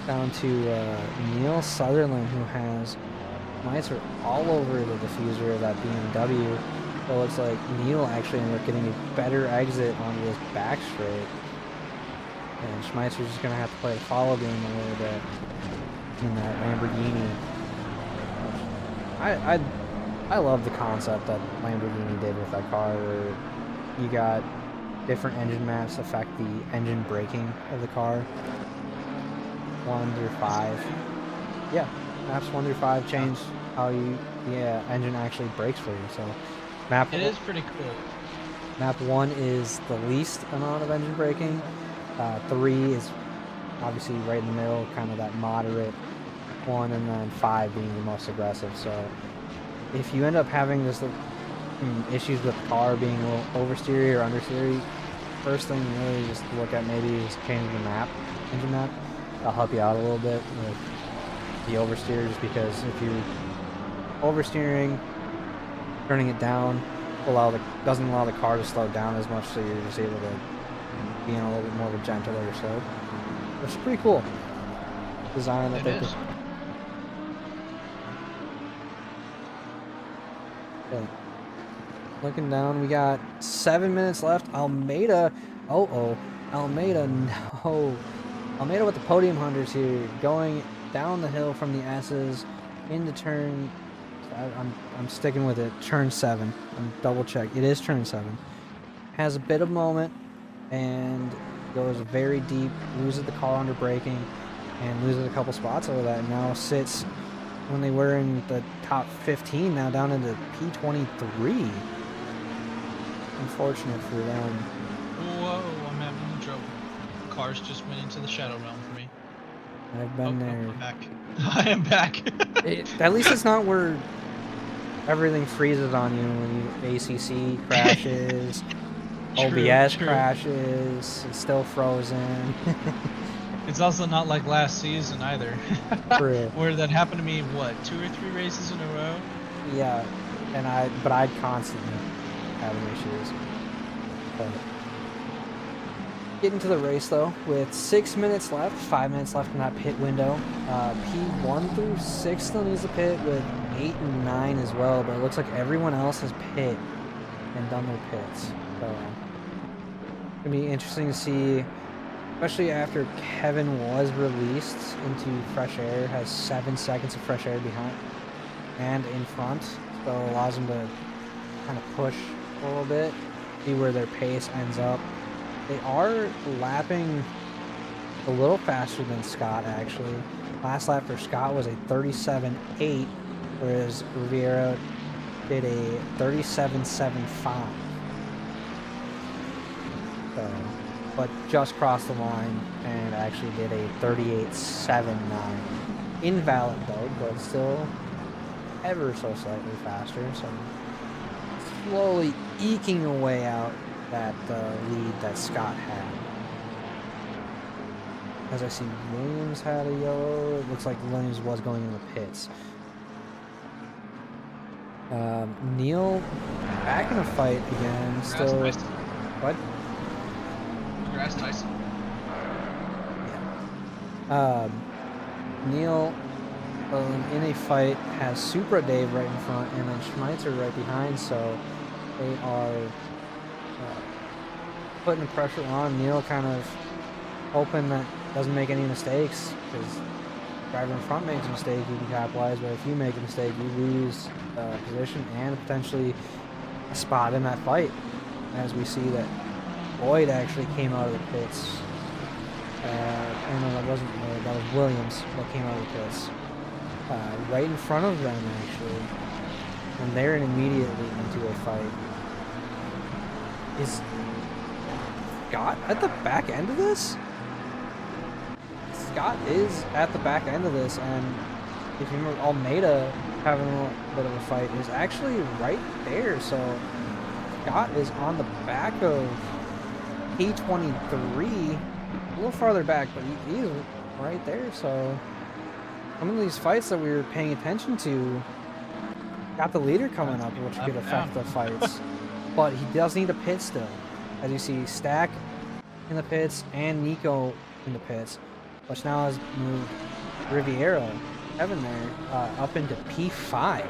down to Neil Sutherland, who has lights are all over the diffuser of that BMW. So it looks like Neil actually ended up getting a better exit onto this back straight. And Schmeitzer's just going to have to play a follow game a little bit in that Lamborghini. I love the concept that Lamborghini did with that car, where you got different engine maps affect the engine braking of the car. 1 through 5. Yeah, maps 1 through 5 change how the engine actually brakes for you. So map It is pretty cool. Map 1 is the least amount of engine braking. 3 is obviously right in the middle, kind of that moderate one, and then 5 being the most aggressive. So if you end up having this issues with the car being a little oversteery or understeery, first thing really just look at maybe is changing the engine map. That'll help you out a little bit with the oversteer, just because if you're oversteering, turning it down, doesn't allow the car to slow down as much, so you're just able to be on a little bit more of a gentler slope, which is pretty cool design that It they is. did. Okay. Looking down, we got 7 minutes left. Almeida, Almeida, no. Almeida with the podium hunters here, going down the hill from the S's into turn. I'm sticking with it. Turn 7. I'm double check. It is turn 7. Has a bit of moment and goes very deep. Loses the car under braking and loses a couple spots over that. Now sits when they were in the top 15. Now down into P23. Unfortunate for them. Whoa, I'm having trouble. Cars just went into the shadow realm for me. I've been there. I'm back. I am back. At least it's not where everything freezes on you when ACC crashes, OBS crashes, it's still frozen. It's also not like last season either. True. Where that happened to me, what, 2 or 3 races in a row? Yeah, but I'd constantly having issues. But getting to the race though, with 6 minutes left, 5 minutes left in that pit window. P1 through 6 still needs to pit, with 8 and 9 as well, but it looks like everyone else has pit and done their pits. So it's gonna be interesting to see, especially after Kevin was released into fresh air, has 7 seconds of fresh air behind and in front, so it allows him to kind of push a little bit, see where their pace ends up. They are lapping a little faster than Scott, actually. Last lap for Scott was a 37.8, whereas Riviera did a 37.75. So, but just crossed the line and actually did a 38.79. Invalid though, but still ever so slightly faster. So slowly eking away out that lead that Scott had. As I see Williams had a yellow, it looks like Williams was going in the pits. Neil back in a fight again. Still. Tyson. What? Congrats, Tyson. Yeah. Neil in a fight has Supra Dave right in front and then Schmeitzer right behind, so they are putting the pressure on. Neil kind of hoping that doesn't make any mistakes, because the driver in front makes a mistake, you can capitalize, but if you make a mistake, you lose position and potentially a spot in that fight, as we see that Boyd actually came out of the pits. Oh no, that wasn't Boyd, that was Williams that came out of the pits. Right in front of them, actually. And they're immediately into a fight. Is Scott at the back end of this? Scott is at the back end of this, and if you remember, Almeida having a little bit of a fight is actually right there. So Scott is on the back of P23, a little farther back, but he's right there. So some of these fights that we were paying attention to got the leader coming up, which could affect the fights. But he does need a pit still. As you see, Stack in the pits and Nico in the pits, which now has moved Riviera, Evan there, up into P5.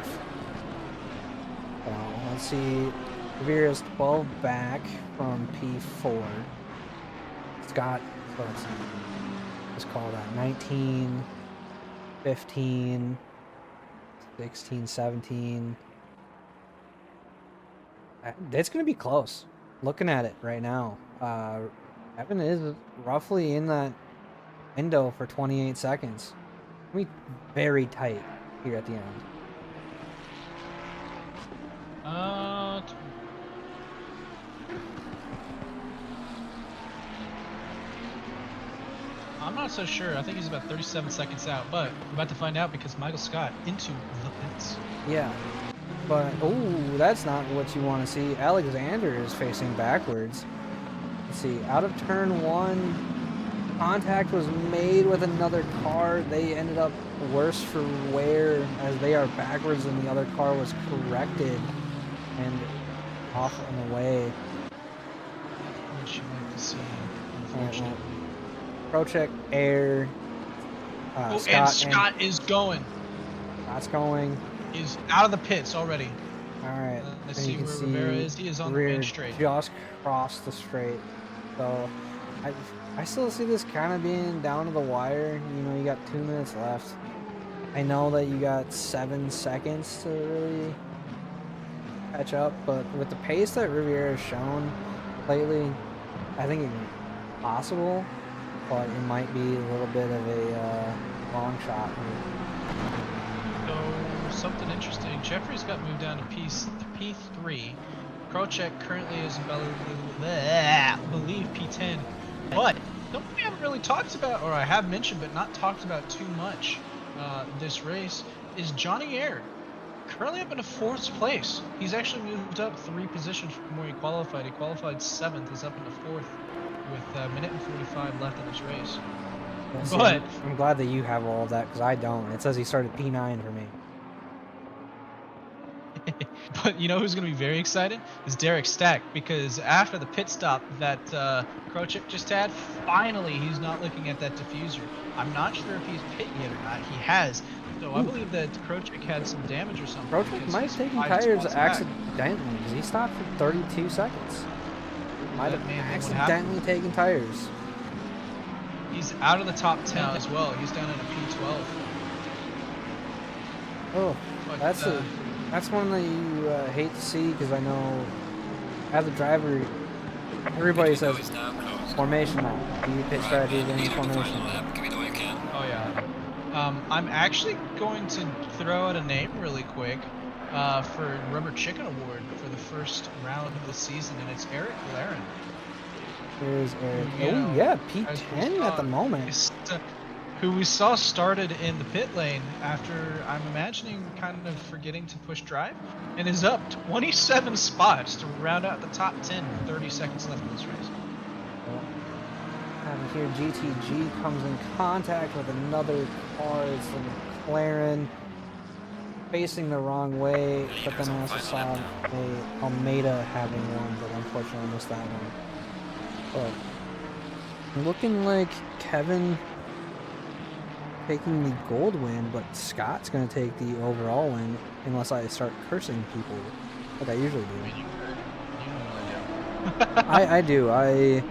So let's see, Riviera's 12 back from P4. Scott, so let's call that 19, 15, 16, 17. It's going to be close. Looking at it right now, Evan is roughly in that window for 28 seconds. It's going to be very tight here at the end. I'm not so sure. I think he's about 37 seconds out, but we're about to find out because Michael Scott into the pits. Yeah, but that's not what you want to see. Alexander is facing backwards. Let's see, out of turn one, contact was made with another car. They ended up worse for wear as they are backwards and the other car was corrected and off and away. Which you like to see, unfortunately. Pro-check, air. Scott is going. Scott's going. He's out of the pits already. All right. Let's see where Rivera is. He is on the main straight. Just crossed the straight. So I still see this kind of being down to the wire. You know, you got 2 minutes left. I know that you got 7 seconds to really catch up, but with the pace that Riviera has shown lately, I think it's possible, but it might be a little bit of a long shot here. So, something interesting. Jeffrey's got moved down to P3. Krocek currently is, I believe, P10. But something we haven't really talked about, or I have mentioned but not talked about too much this race, is Johnny Air. Currently up in a 4th place. He's actually moved up 3 positions from where he qualified. He qualified 7th, is up into 4th with a minute and 45 left in this race. Yeah, see, But I'm glad that you have all of that, because I don't. It says he started P9 for me. But you know who's going to be very excited? Is Derek Stack, because after the pit stop that Krocek just had, finally he's not looking at that diffuser. I'm not sure if he's pit yet or not. He has. So I believe that Krocek had some damage or something. Krocek might have taken tires accidentally, because he stopped for 32 seconds. Might have accidentally taken tires. He's out of the top 10 as well. He's down in a P12. Oh, But, that's one that you hate to see, because I know as a driver, everybody says formation now. Do you pit strategy against formation? Oh yeah. I'm actually going to throw out a name really quick for Rubber Chicken Award for the first round of the season, and it's Eric Laren. There's Eric. You know, Oh yeah, P10 at the moment. Who we saw started in the pit lane after, I'm imagining, kind of forgetting to push drive, and is up 27 spots to round out the top 10 with 30 seconds left in this race. And here GTG comes in contact with another car. It's the McLaren. facing the wrong way, but then I also saw a Almeida having one, but unfortunately I missed that one. But looking like Kevin taking the gold win, but Scott's going to take the overall win unless I start cursing people like I usually do. I do. I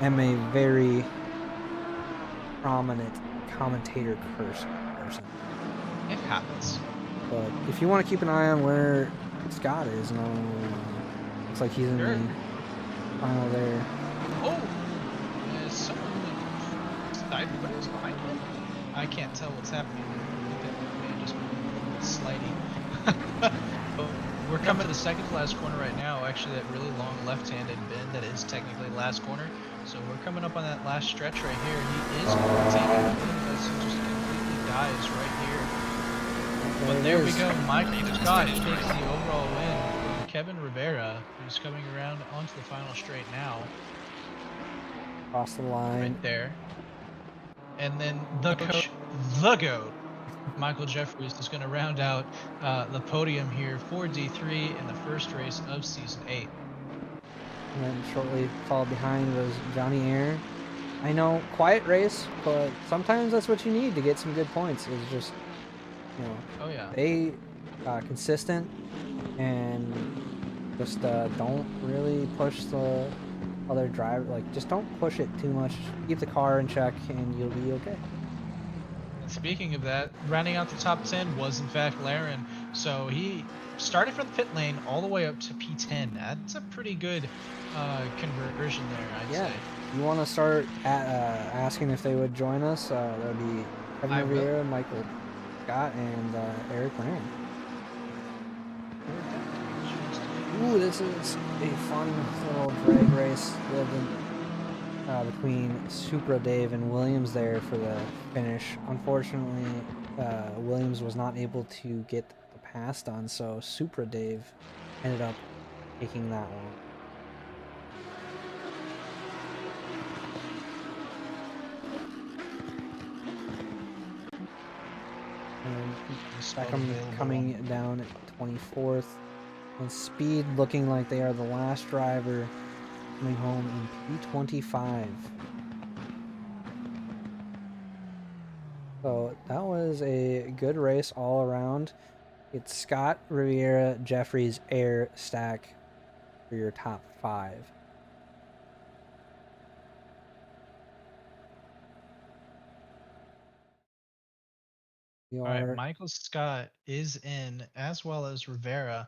am a very prominent commentator curse person. It happens. But if you want to keep an eye on where Scott is, looks like he's in Sure. the final there. Oh! Someone what is behind him? I can't tell what's happening. Man, just sliding. But we're coming to the second to last corner right now. Actually, that really long left-handed bend that is technically last corner. So we're coming up on that last stretch right here. He is going to take it because he just completely dies right here. But there we go. Michael Scott takes the overall win from Kevin Rivera, who's coming around onto the final straight now. Across the line. Right there. And then the coach, the GOAT, Michael Jeffries, is going to round out the podium here for D3 in the first race of Season 8. And then shortly followed behind was Johnny Air. I know, quiet race, but sometimes that's what you need to get some good points. Is just, Oh yeah. they consistent and just don't really push the other driver. Like, just don't push it too much. Keep the car in check, and you'll be okay. And speaking of that, rounding out the top 10 was in fact Laren. So he started from the pit lane all the way up to P10. That's a pretty good conversion there, I'd say. You want to start asking if they would join us? That would be Kevin Rivera, Michael Scott, and Eric Laren. Ooh, this is a fun little drag race between Supra Dave and Williams there for the finish. Unfortunately, Williams was not able to get the pass done, so Supra Dave ended up taking that one. And coming down at 24th. And Speed looking like they are the last driver coming home in P25. So that was a good race all around. It's Scott, Riviera, Jeffries, Air, Stack for your top 5. All right, Michael Scott is in, as well as Rivera.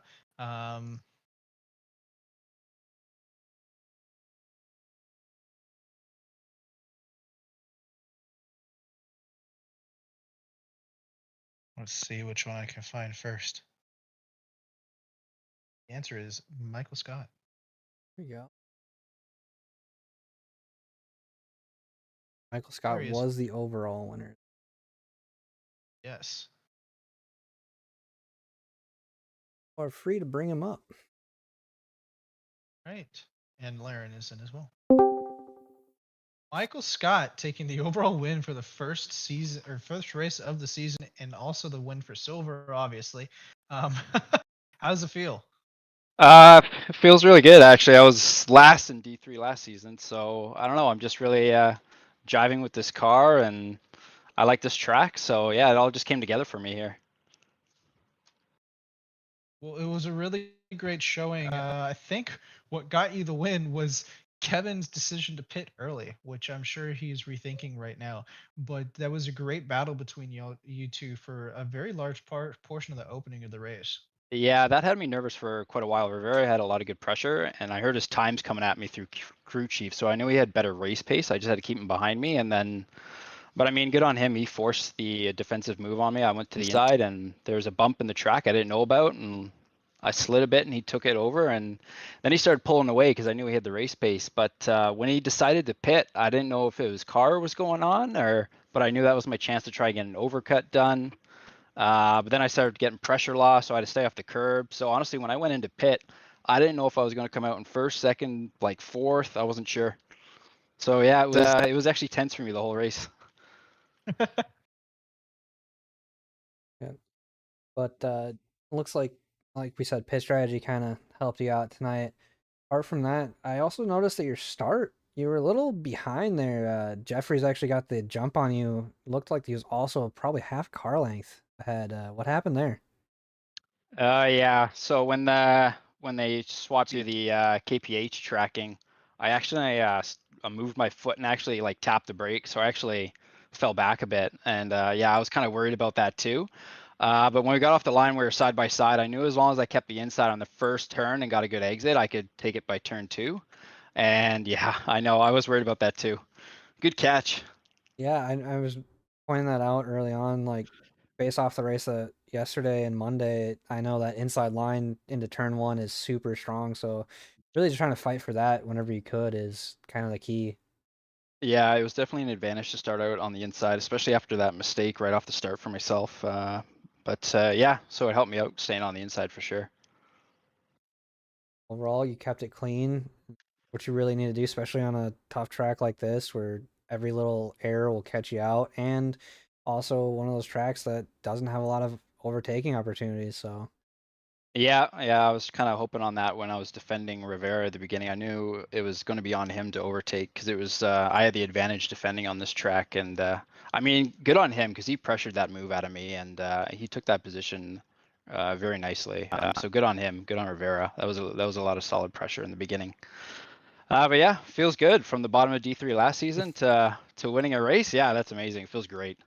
Let's see which one I can find first. The answer is Michael Scott. There you go. Michael Scott was the overall winner. Yes. Are free to bring him up. Right. And Laren is in as well. Michael Scott taking the overall win for the first season or first race of the season, and also the win for silver, obviously. How does it feel? It feels really good, actually. I was last in D3 last season, so I don't know. I'm just really jiving with this car, and I like this track. So yeah, it all just came together for me here. Well, it was a really great showing. I think what got you the win was Kevin's decision to pit early, which I'm sure he's rethinking right now. But that was a great battle between you two for a very large portion of the opening of the race. Yeah, that had me nervous for quite a while. Rivera had a lot of good pressure, and I heard his times coming at me through crew chief, so I knew he had better race pace. I just had to keep him behind me, and then, but I mean, good on him. He forced the defensive move on me. I went to the inside, and there was a bump in the track I didn't know about, and I slid a bit, and he took it over, and then he started pulling away because I knew he had the race pace. But when he decided to pit, I didn't know if it was car was going on, but I knew that was my chance to try and get an overcut done. But then I started getting pressure loss, so I had to stay off the curb. So honestly, when I went into pit, I didn't know if I was going to come out in first, second, like fourth. I wasn't sure. So yeah, it was actually tense for me the whole race. Yeah. But looks like we said, pit strategy kind of helped you out tonight. Apart from that, I also noticed that your start, you were a little behind there. Jeffrey's actually got the jump on you. Looked like he was also probably half car length ahead. What happened there? Yeah. So when they swapped to the KPH tracking, I actually moved my foot and actually like tapped the brake, so I actually fell back a bit, and yeah, I was kind of worried about that too. But when we got off the line, we were side by side. I knew as long as I kept the inside on the first turn and got a good exit, I could take it by turn 2. And yeah, I know I was worried about that too. Good catch. Yeah, I was pointing that out early on, like based off the race yesterday and Monday. I know that inside line into turn 1 is super strong, so really just trying to fight for that whenever you could is kind of the key. Yeah, it was definitely an advantage to start out on the inside, especially after that mistake right off the start for myself. But yeah, so it helped me out staying on the inside for sure. Overall, you kept it clean, what you really need to do, especially on a tough track like this where every little error will catch you out, and also one of those tracks that doesn't have a lot of overtaking opportunities. So Yeah, I was kind of hoping on that when I was defending Rivera at the beginning. I knew it was going to be on him to overtake because it was I had the advantage defending on this track, and I mean, good on him because he pressured that move out of me, and he took that position very nicely. So good on him, good on Rivera. That was a lot of solid pressure in the beginning. But yeah, feels good from the bottom of D3 last season to winning a race. Yeah, that's amazing. It feels great.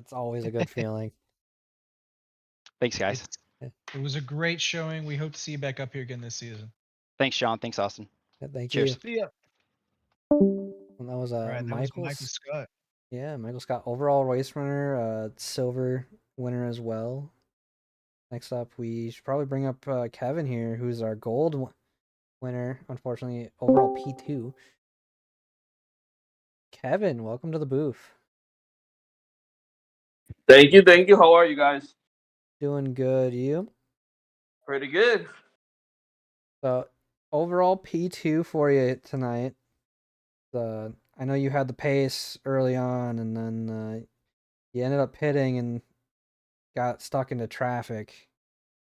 it's always a good feeling. Thanks, guys. It was a great showing. We hope to see you back up here again this season. Thanks, Sean. Thanks, Austin. Yeah, thank Cheers. you. See ya. And that was All right, that was Michael. Michael Scott. Yeah, Michael Scott, overall race winner, silver winner as well. Next up, we should probably bring up Kevin here, who's our gold winner. Unfortunately, overall P2. Kevin, welcome to the booth. Thank you. How are you guys? Doing good, you? Pretty good. So, overall P2 for you tonight. I know you had the pace early on, and then you ended up pitting and got stuck into traffic.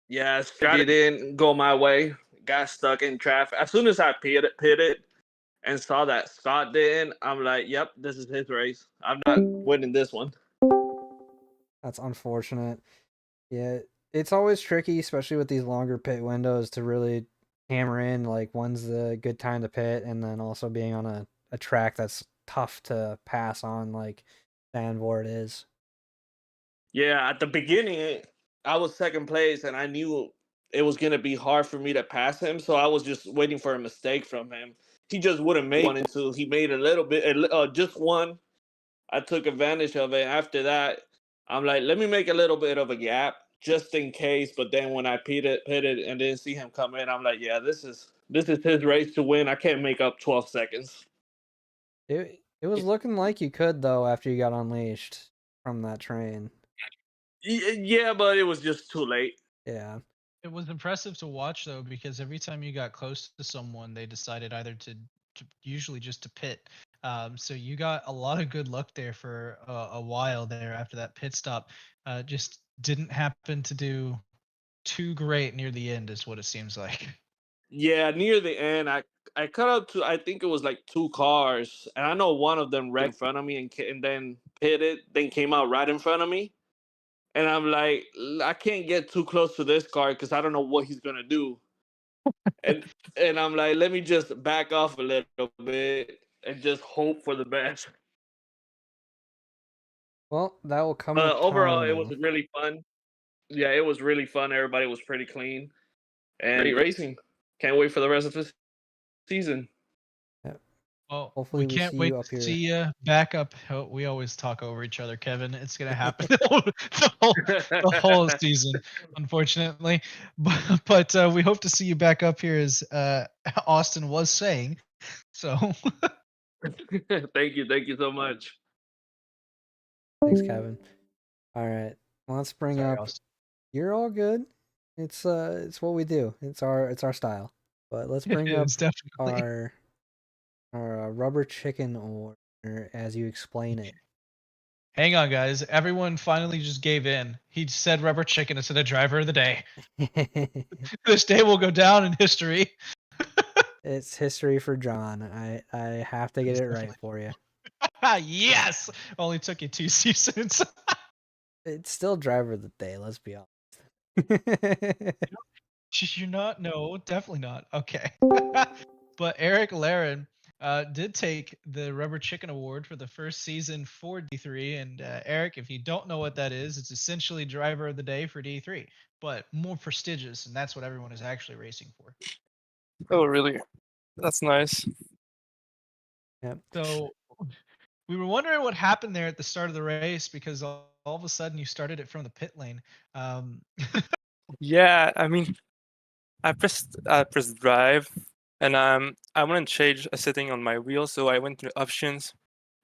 Yeah, strategy didn't go my way. Got stuck in traffic. As soon as I pitted and saw that Scott didn't, I'm like, yep, this is his race. I'm not winning this one. That's unfortunate. Yeah, it's always tricky, especially with these longer pit windows, to really hammer in like when's the good time to pit, and then also being on a track that's tough to pass on, like Zandvoort is. Yeah, at the beginning, I was second place, and I knew it was gonna be hard for me to pass him. So I was just waiting for a mistake from him. He just wouldn't make one until he made a little bit, just one. I took advantage of it. After that, I'm like, let me make a little bit of a gap just in case. But then when I pitted and didn't see him come in, I'm like, yeah, this is his race to win. I can't make up 12 seconds. It was looking like you could, though, after you got unleashed from that train. Yeah, but it was just too late. Yeah. It was impressive to watch though, because every time you got close to someone, they decided either to usually just to pit. So you got a lot of good luck there for a while there after that pit stop. Just didn't happen to do too great near the end, is what it seems like. Yeah, near the end, I cut up to, I think it was like 2 cars, and I know one of them right in front of me and then pitted, then came out right in front of me. And I'm like, I can't get too close to this car because I don't know what he's gonna do. and and I'm like, let me just back off a little bit and just hope for the best. Well, that will come But with overall, time, it was though. really fun. Yeah, it was really fun. Everybody was pretty clean and great racing. Can't wait for the rest of the season. Well, Hopefully we we can't see wait you up to here. see you back up. We always talk over each other, Kevin. It's gonna happen the whole season, unfortunately. But we hope to see you back up here, as Austin was saying. So Thank you so much. Thanks, Kevin. All right, let's bring sorry, up. Austin. You're all good. It's what we do. It's our style. But let's bring up It's definitely. our rubber chicken order as you explain it. Hang on, guys. Everyone finally just gave in. He said rubber chicken instead of driver of the day. This day will go down in history. It's history for John. I have to get it right for you. Yes! Only took you 2 seasons. It's still driver of the day, let's be honest. You're not? No, definitely not. Okay. But Eric Laren did take the Rubber Chicken Award for the first season for D3. And Eric, if you don't know what that is, it's essentially driver of the day for D3, but more prestigious, and that's what everyone is actually racing for. Oh, really? That's nice. Yep. So we were wondering what happened there at the start of the race because all of a sudden you started it from the pit lane. Yeah, I mean, I pressed drive, and I want to change a setting on my wheel, so I went to the options,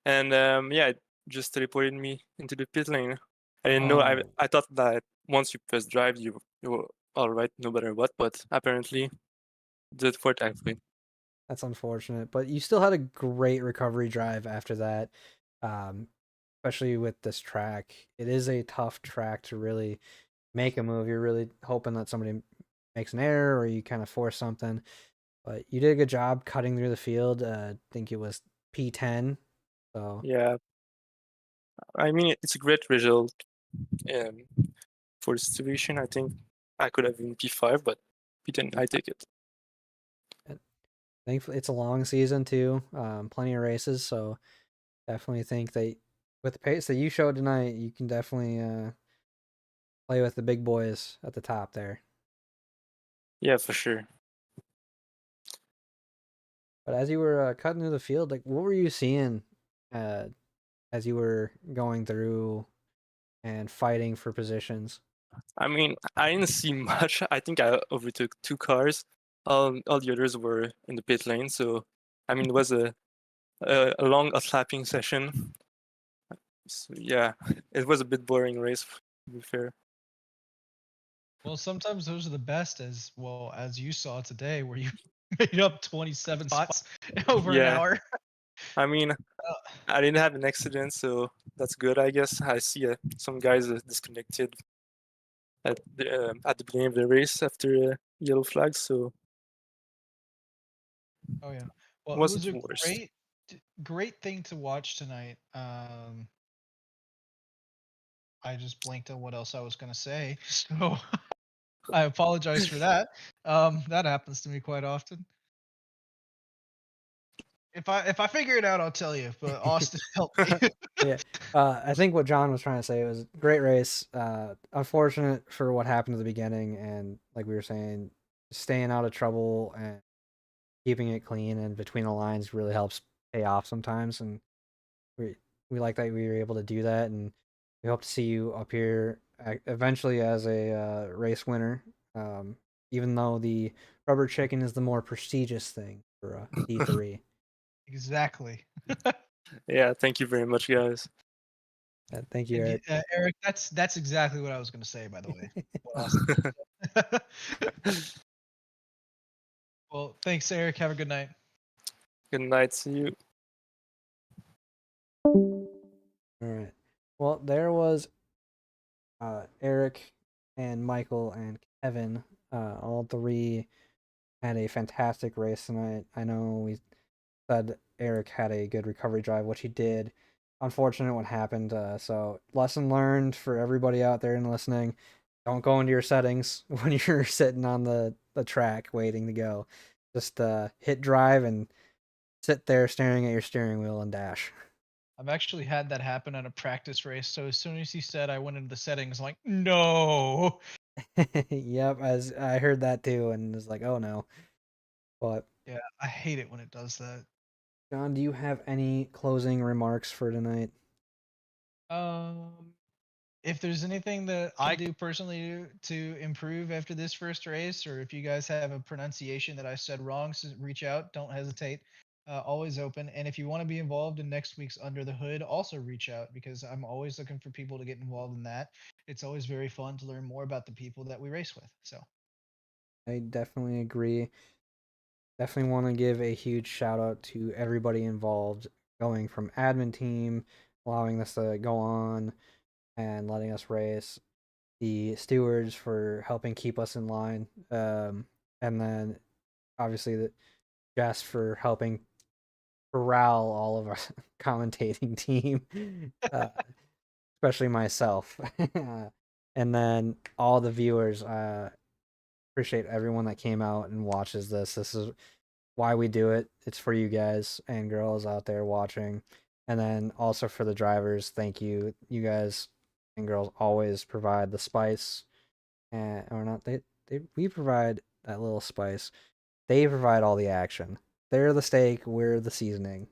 and yeah, it just teleported me into the pit lane. I didn't know. I thought that once you press drive, you were all right, no matter what. But apparently, it did for actually. That's unfortunate, but you still had a great recovery drive after that, especially with this track. It is a tough track to really make a move. You're really hoping that somebody makes an error or you kind of force something, but you did a good job cutting through the field. I think it was P10. So Yeah, I mean, it's a great result for the situation. I think I could have been P5, but P10, I take it. thankfully it's a long season too, plenty of races, so definitely think that with the pace that you showed tonight, you can definitely play with the big boys at the top there. Yeah, for sure. But as you were cutting through the field, like what were you seeing as you were going through and fighting for positions? I mean, I didn't see much. I think I overtook 2 cars. All the others were in the pit lane. So, I mean, it was a long outlapping session. So, yeah, it was a bit boring race, to be fair. Well, sometimes those are the best, as well as you saw today, where you made up 27 spots over an Yeah. hour. I mean, I didn't have an accident, so that's good, I guess. I see some guys disconnected at the beginning of the race after yellow flags, so Oh yeah. it Well, it wasn't was a worse. great thing to watch tonight. I just blanked on what else I was gonna say, so I apologize for that. That happens to me quite often. If I figure it out, I'll tell you. But Austin helped me. Yeah, I think what John was trying to say was a great race. Unfortunate for what happened at the beginning, and like we were saying, staying out of trouble and keeping it clean and between the lines really helps pay off sometimes. And we like that we were able to do that, and we hope to see you up here eventually as a race winner. Even though the rubber chicken is the more prestigious thing for D3. Exactly. Yeah, thank you very much, guys. Thank you, And Eric. Eric, that's exactly what I was gonna say, by the way. What Austin said. Well, thanks, Eric. Have a good night. Good night, see you. All right. Well, there was Eric and Michael and Kevin. All three had a fantastic race tonight. I know we said Eric had a good recovery drive, which he did. Unfortunate what happened. So lesson learned for everybody out there and listening. Don't go into your settings when you're sitting on the track waiting to go. Just hit drive and sit there staring at your steering wheel and dash. I've actually had that happen at a practice race. So as soon as he said I went into the settings, I'm like, no. Yep, as I heard that too, and was like, oh no. But Yeah, I hate it when it does that. John, do you have any closing remarks for tonight? If there's anything that I do personally to improve after this first race, or if you guys have a pronunciation that I said wrong, so reach out. Don't hesitate. Always open. And if you want to be involved in next week's Under the Hood, also reach out because I'm always looking for people to get involved in that. It's always very fun to learn more about the people that we race with. So I definitely agree. Definitely want to give a huge shout out to everybody involved, going from admin team allowing this to go on and letting us race, the stewards for helping keep us in line, and then obviously the Jess for helping corral all of our commentating team, especially myself, and then all the viewers. Appreciate everyone that came out and watches this. This is why we do it. It's for you guys and girls out there watching. And then also for the drivers, thank you. You guys and girls always provide the spice. And or not we provide that little spice. They provide all the action. They're the steak, we're the seasoning.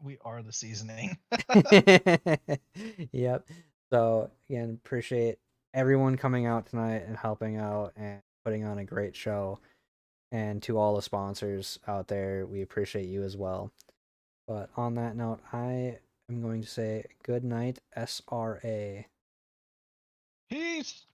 We are the seasoning. Yep. So again, appreciate everyone coming out tonight and helping out and putting on a great show. And to all the sponsors out there, we appreciate you as well. But on that note, I am going to say good night, SRA. Peace.